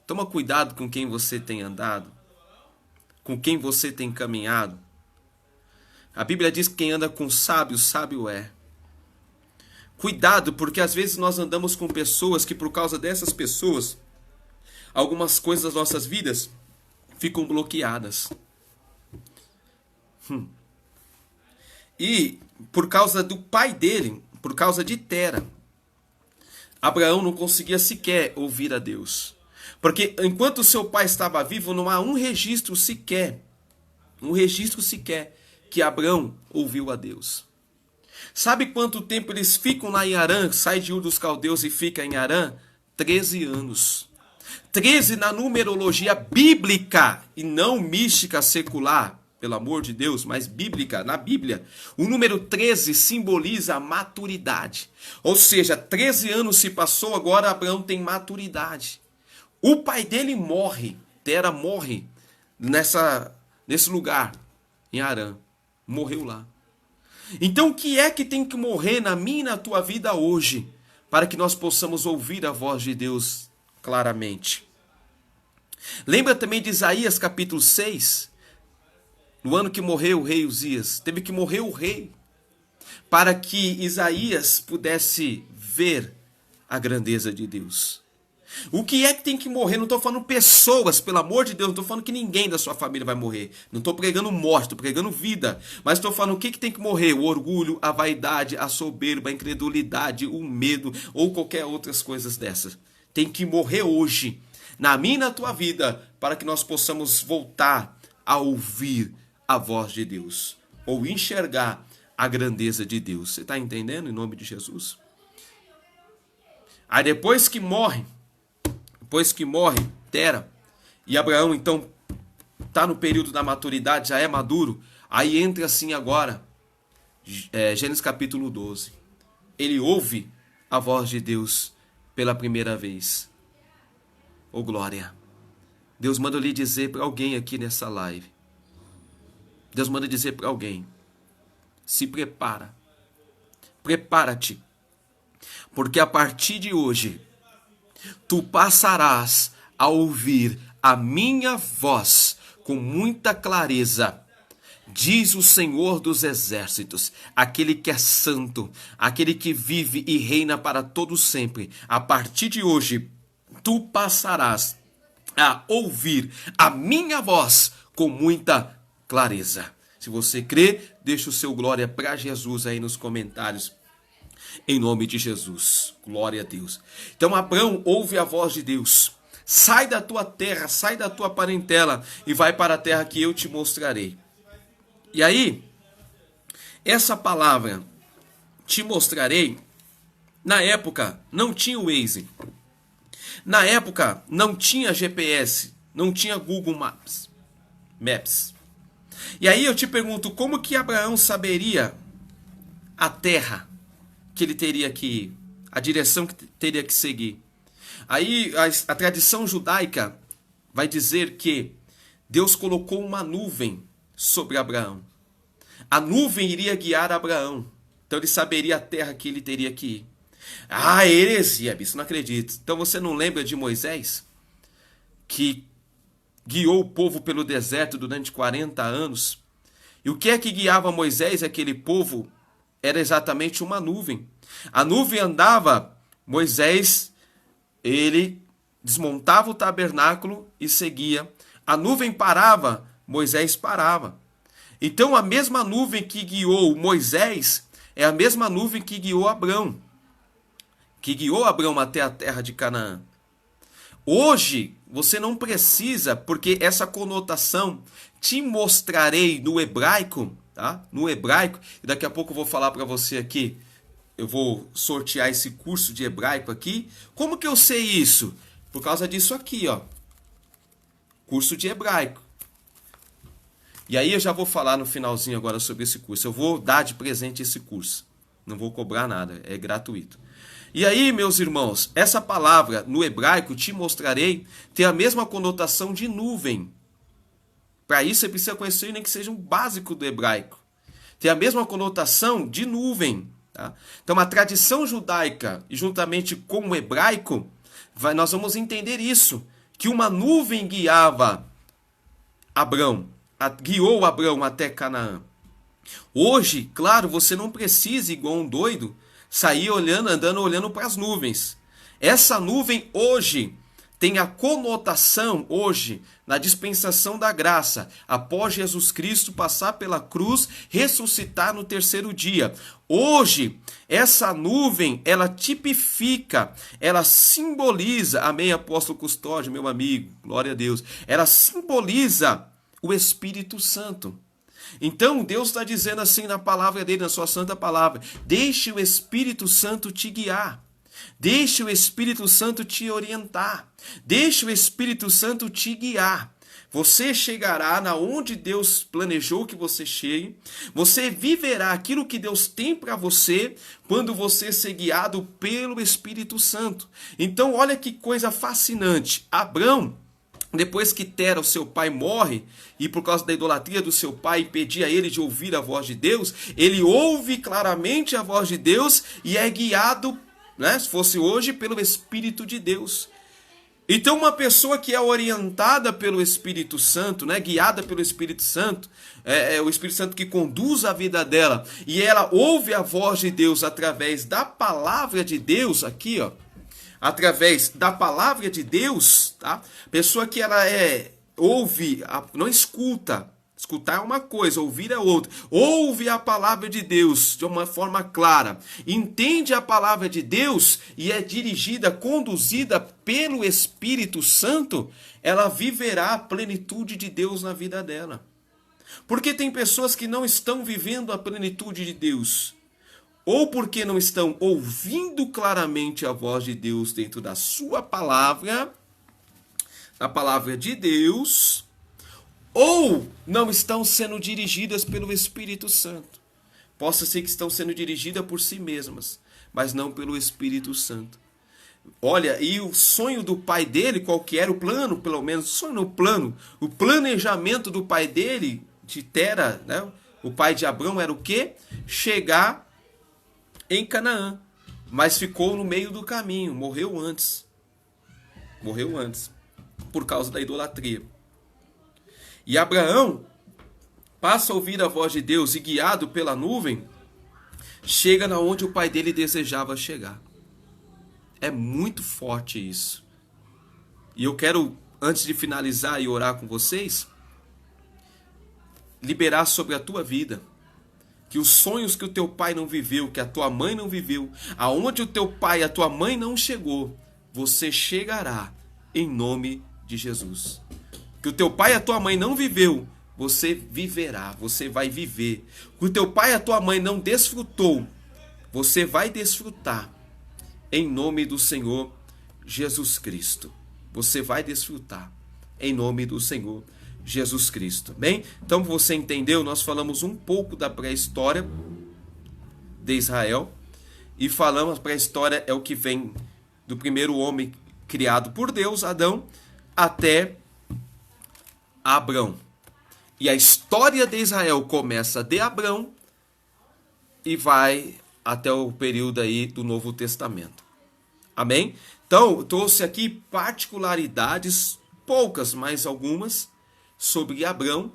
Toma cuidado com quem você tem andado, com quem você tem caminhado. A Bíblia diz que quem anda com sábio, sábio é. Cuidado, porque às vezes nós andamos com pessoas que, por causa dessas pessoas, algumas coisas das nossas vidas ficam bloqueadas. E por causa do pai dele, por causa de Tera, Abraão não conseguia sequer ouvir a Deus. Porque enquanto seu pai estava vivo, não há um registro sequer que Abrão ouviu a Deus. Sabe quanto tempo eles ficam lá em Harã? Sai de Ur dos Caldeus e fica em Harã? 13 anos. 13 na numerologia bíblica e não mística secular, pelo amor de Deus, mas bíblica, na Bíblia. O número 13 simboliza a maturidade. Ou seja, 13 anos se passou, agora Abraão tem maturidade. O pai dele morre, Tera morre nesse lugar, em Harã. Morreu lá. Então o que é que tem que morrer na minha e na tua vida hoje, para que nós possamos ouvir a voz de Deus claramente? Lembra também de Isaías capítulo 6? No ano que morreu o rei Uzias, teve que morrer o rei, para que Isaías pudesse ver a grandeza de Deus. O que é que tem que morrer? Não estou falando pessoas, pelo amor de Deus, não estou falando que ninguém da sua família vai morrer. Não estou pregando morte, estou pregando vida. Mas estou falando o que tem que morrer? O orgulho, a vaidade, a soberba, a incredulidade, o medo ou qualquer outras coisas dessas. Tem que morrer hoje, na minha e na tua vida, para que nós possamos voltar a ouvir a voz de Deus, ou enxergar a grandeza de Deus. Você está entendendo, em nome de Jesus? Aí depois que morre Tera, e Abraão então está no período da maturidade, já é maduro, aí entra assim agora, Gênesis capítulo 12. Ele ouve a voz de Deus pela primeira vez. Oh glória! Deus manda lhe dizer para alguém aqui nessa live. Deus manda dizer para alguém, se prepara, prepara-te, porque a partir de hoje, tu passarás a ouvir a minha voz com muita clareza, diz o Senhor dos Exércitos, aquele que é santo, aquele que vive e reina para todo sempre. A partir de hoje, tu passarás a ouvir a minha voz com muita clareza. Se você crê, deixa o seu glória para Jesus aí nos comentários. Em nome de Jesus. Glória a Deus. Então Abraão ouve a voz de Deus. Sai da tua terra, sai da tua parentela e vai para a terra que eu te mostrarei. E aí, essa palavra, te mostrarei, na época não tinha o Waze. Na época não tinha GPS, não tinha Google Maps. E aí eu te pergunto, como que Abraão saberia a terra que ele teria que ir, a direção que teria que seguir? Aí a tradição judaica vai dizer que Deus colocou uma nuvem sobre Abraão. A nuvem iria guiar Abraão. Então ele saberia a terra que ele teria que ir. Ah, heresia, isso não acredito. Então você não lembra de Moisés? Que guiou o povo pelo deserto durante 40 anos. E o que é que guiava Moisés e aquele povo? Era exatamente uma nuvem. A nuvem andava, Moisés, ele desmontava o tabernáculo e seguia. A nuvem parava, Moisés parava. Então a mesma nuvem que guiou Moisés é a mesma nuvem que guiou Abrão. Que guiou Abrão até a terra de Canaã. Hoje, você não precisa, porque essa conotação te mostrarei no hebraico, tá? No hebraico, e daqui a pouco eu vou falar para você aqui, eu vou sortear esse curso de hebraico aqui. Como que eu sei isso? Por causa disso aqui, ó. Curso de hebraico. E aí eu já vou falar no finalzinho agora sobre esse curso. Eu vou dar de presente esse curso. Não vou cobrar nada, é gratuito. E aí, meus irmãos, essa palavra no hebraico, te mostrarei, tem a mesma conotação de nuvem. Para isso você precisa conhecer nem que seja um básico do hebraico. Tem a mesma conotação de nuvem. Tá? Então a tradição judaica, e juntamente com o hebraico, nós vamos entender isso. Que uma nuvem guiava Abrão, guiou Abrão até Canaã. Hoje, claro, você não precisa, igual um doido, sair andando olhando para as nuvens. Essa nuvem hoje tem a conotação, hoje, na dispensação da graça, após Jesus Cristo passar pela cruz, ressuscitar no terceiro dia. Hoje, essa nuvem, ela tipifica, ela simboliza, amém, apóstolo Custódio, meu amigo, glória a Deus, ela simboliza o Espírito Santo. Então Deus está dizendo assim na palavra dele, na sua santa palavra: deixe o Espírito Santo te guiar, deixe o Espírito Santo te orientar, deixe o Espírito Santo te guiar. Você chegará na onde Deus planejou que você chegue, você viverá aquilo que Deus tem para você quando você ser guiado pelo Espírito Santo. Então olha que coisa fascinante. Abrão, depois que Tera, o seu pai, morre, e por causa da idolatria do seu pai impedia ele de ouvir a voz de Deus, ele ouve claramente a voz de Deus e é guiado, né, se fosse hoje, pelo Espírito de Deus. Então uma pessoa que é orientada pelo Espírito Santo, né, guiada pelo Espírito Santo, é o Espírito Santo que conduz a vida dela, e ela ouve a voz de Deus através da palavra de Deus, aqui, ó, através da palavra de Deus, tá? Pessoa que ela ouve, não escuta. Escutar é uma coisa, ouvir é outra. Ouve a palavra de Deus de uma forma clara. Entende a palavra de Deus e é dirigida, conduzida pelo Espírito Santo, ela viverá a plenitude de Deus na vida dela. Porque tem pessoas que não estão vivendo a plenitude de Deus, ou porque não estão ouvindo claramente a voz de Deus dentro da sua palavra, a palavra de Deus, ou não estão sendo dirigidas pelo Espírito Santo. Possa ser que estão sendo dirigidas por si mesmas, mas não pelo Espírito Santo. Olha, e o sonho do pai dele, qual que era o plano, pelo menos, sonho no plano, o planejamento do pai dele, de Tera, né? O pai de Abrão, era o quê? Chegar em Canaã, mas ficou no meio do caminho, morreu antes, por causa da idolatria. E Abraão passa a ouvir a voz de Deus e, guiado pela nuvem, chega na onde o pai dele desejava chegar. É muito forte isso. E eu quero, antes de finalizar e orar com vocês, liberar sobre a tua vida que os sonhos que o teu pai não viveu, que a tua mãe não viveu, aonde o teu pai e a tua mãe não chegou, você chegará em nome de Jesus. Que o teu pai e a tua mãe não viveu, você viverá, você vai viver. Que o teu pai e a tua mãe não desfrutou, você vai desfrutar em nome do Senhor Jesus Cristo. Você vai desfrutar em nome do Senhor Jesus Cristo. Bem, então você entendeu, nós falamos um pouco da pré-história de Israel e falamos, a pré-história é o que vem do primeiro homem criado por Deus, Adão, até Abrão. E a história de Israel começa de Abrão e vai até o período aí do Novo Testamento. Amém? Então, eu trouxe aqui particularidades, poucas, mas algumas, sobre Abrão.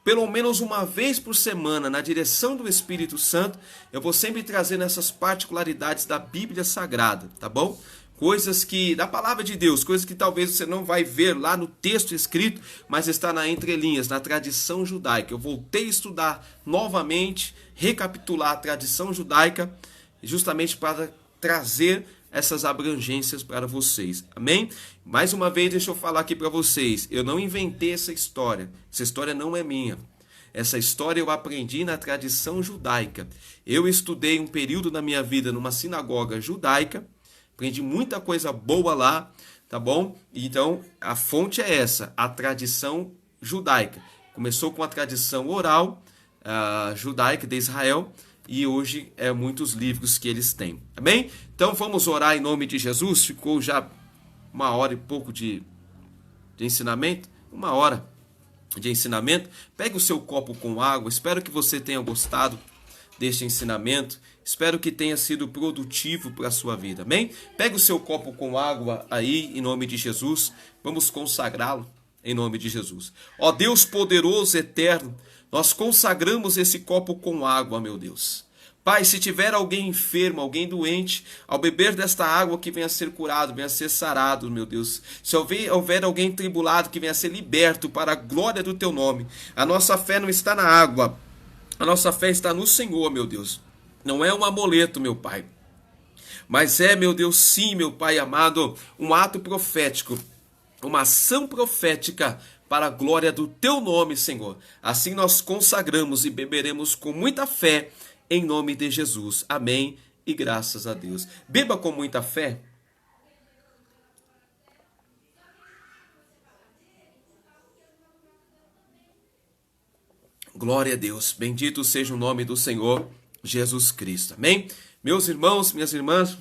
Pelo menos uma vez por semana, na direção do Espírito Santo, eu vou sempre trazendo essas particularidades da Bíblia Sagrada, tá bom? Coisas que, da palavra de Deus, coisas que talvez você não vai ver lá no texto escrito, mas está na entrelinhas, na tradição judaica. Eu voltei a estudar novamente, recapitular a tradição judaica, justamente para trazer essas abrangências para vocês, amém? Mais uma vez, deixa eu falar aqui para vocês, eu não inventei essa história não é minha. Essa história eu aprendi na tradição judaica. Eu estudei um período da minha vida numa sinagoga judaica, aprendi muita coisa boa lá, tá bom? Então, a fonte é essa, a tradição judaica. Começou com a tradição oral judaica de Israel, e hoje é muitos livros que eles têm. Amém? Então vamos orar em nome de Jesus. Ficou já 1 hora e pouco de ensinamento. 1 hora de ensinamento. Pegue o seu copo com água. Espero que você tenha gostado deste ensinamento. Espero que tenha sido produtivo para a sua vida. Amém? Pegue o seu copo com água aí em nome de Jesus. Vamos consagrá-lo em nome de Jesus. Ó Deus poderoso, eterno, nós consagramos esse copo com água, meu Deus. Pai, se tiver alguém enfermo, alguém doente, ao beber desta água que venha a ser curado, venha a ser sarado, meu Deus. Se houver alguém tribulado, que venha a ser liberto para a glória do teu nome. A nossa fé não está na água, a nossa fé está no Senhor, meu Deus. Não é um amuleto, meu Pai. Mas é, meu Deus, sim, meu Pai amado, um ato profético, uma ação profética para a glória do teu nome, Senhor. Assim nós consagramos e beberemos com muita fé, em nome de Jesus. Amém e graças a Deus. Beba com muita fé. Glória a Deus. Bendito seja o nome do Senhor Jesus Cristo. Amém? Meus irmãos, minhas irmãs,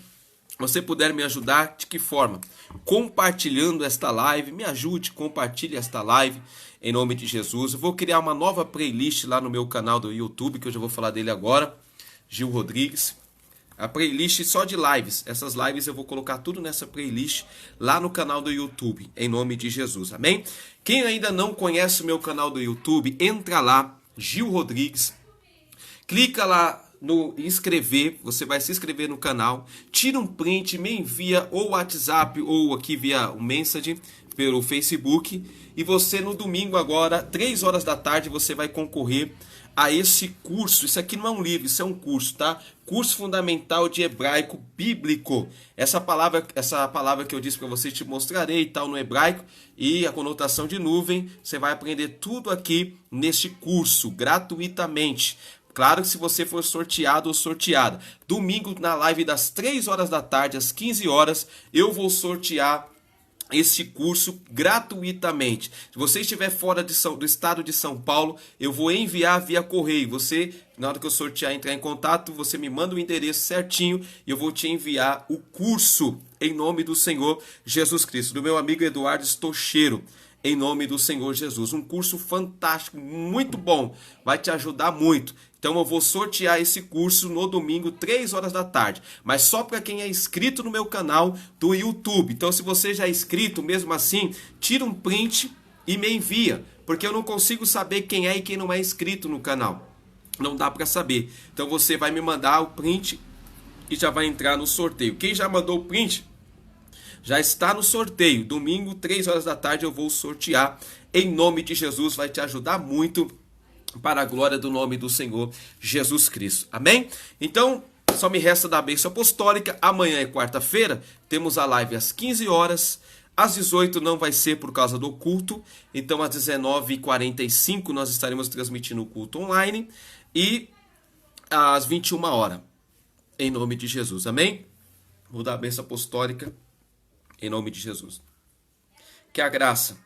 você puder me ajudar, de que forma? Compartilhando esta live, me ajude, compartilhe esta live em nome de Jesus. Eu vou criar uma nova playlist lá no meu canal do YouTube, que eu já vou falar dele agora, Gil Rodrigues. A playlist só de lives, essas lives eu vou colocar tudo nessa playlist lá no canal do YouTube, em nome de Jesus, amém? Quem ainda não conhece o meu canal do YouTube, entra lá, Gil Rodrigues, clica lá no inscrever, você vai se inscrever no canal, tira um print, me envia ou WhatsApp ou aqui via o Message pelo Facebook, e você no domingo agora, 3 horas da tarde, você vai concorrer a esse curso. Isso aqui não é um livro, isso é um curso, tá? Curso fundamental de hebraico bíblico. Essa palavra que eu disse para você, te mostrarei e tal no hebraico, e a conotação de nuvem, você vai aprender tudo aqui neste curso, gratuitamente. Claro que se você for sorteado ou sorteada. Domingo, na live das 3 horas da tarde, às 15 horas, eu vou sortear este curso gratuitamente. Se você estiver fora do estado de São Paulo, eu vou enviar via correio. Você, na hora que eu sortear, entrar em contato, você me manda o endereço certinho e eu vou te enviar o curso em nome do Senhor Jesus Cristo. Do meu amigo Eduardo Stocheiro. Em nome do Senhor Jesus. Um curso fantástico, muito bom. Vai te ajudar muito. Então eu vou sortear esse curso no domingo, 3 horas da tarde. Mas só para quem é inscrito no meu canal do YouTube. Então se você já é inscrito, mesmo assim, tira um print e me envia. Porque eu não consigo saber quem é e quem não é inscrito no canal. Não dá para saber. Então você vai me mandar o print e já vai entrar no sorteio. Quem já mandou o print já está no sorteio. Domingo, 3 horas da tarde, eu vou sortear. Em nome de Jesus, vai te ajudar muito para a glória do nome do Senhor Jesus Cristo. Amém? Então, só me resta dar a bênção apostólica. Amanhã é quarta-feira, temos a live às 15 horas. Às 18 não vai ser por causa do culto. Então, às 19h45 nós estaremos transmitindo o culto online. E às 21 horas, em nome de Jesus. Amém? Vou dar a bênção apostólica. Em nome de Jesus. Que a graça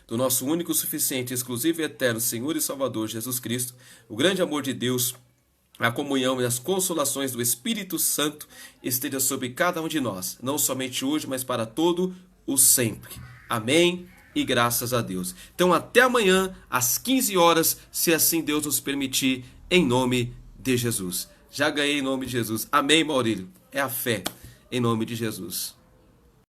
do nosso único, suficiente, exclusivo e eterno Senhor e Salvador Jesus Cristo, o grande amor de Deus, a comunhão e as consolações do Espírito Santo esteja sobre cada um de nós, não somente hoje, mas para todo o sempre. Amém e graças a Deus. Então até amanhã às 15 horas, se assim Deus nos permitir, em nome de Jesus. Já ganhei em nome de Jesus. Amém, Maurílio. É a fé em nome de Jesus.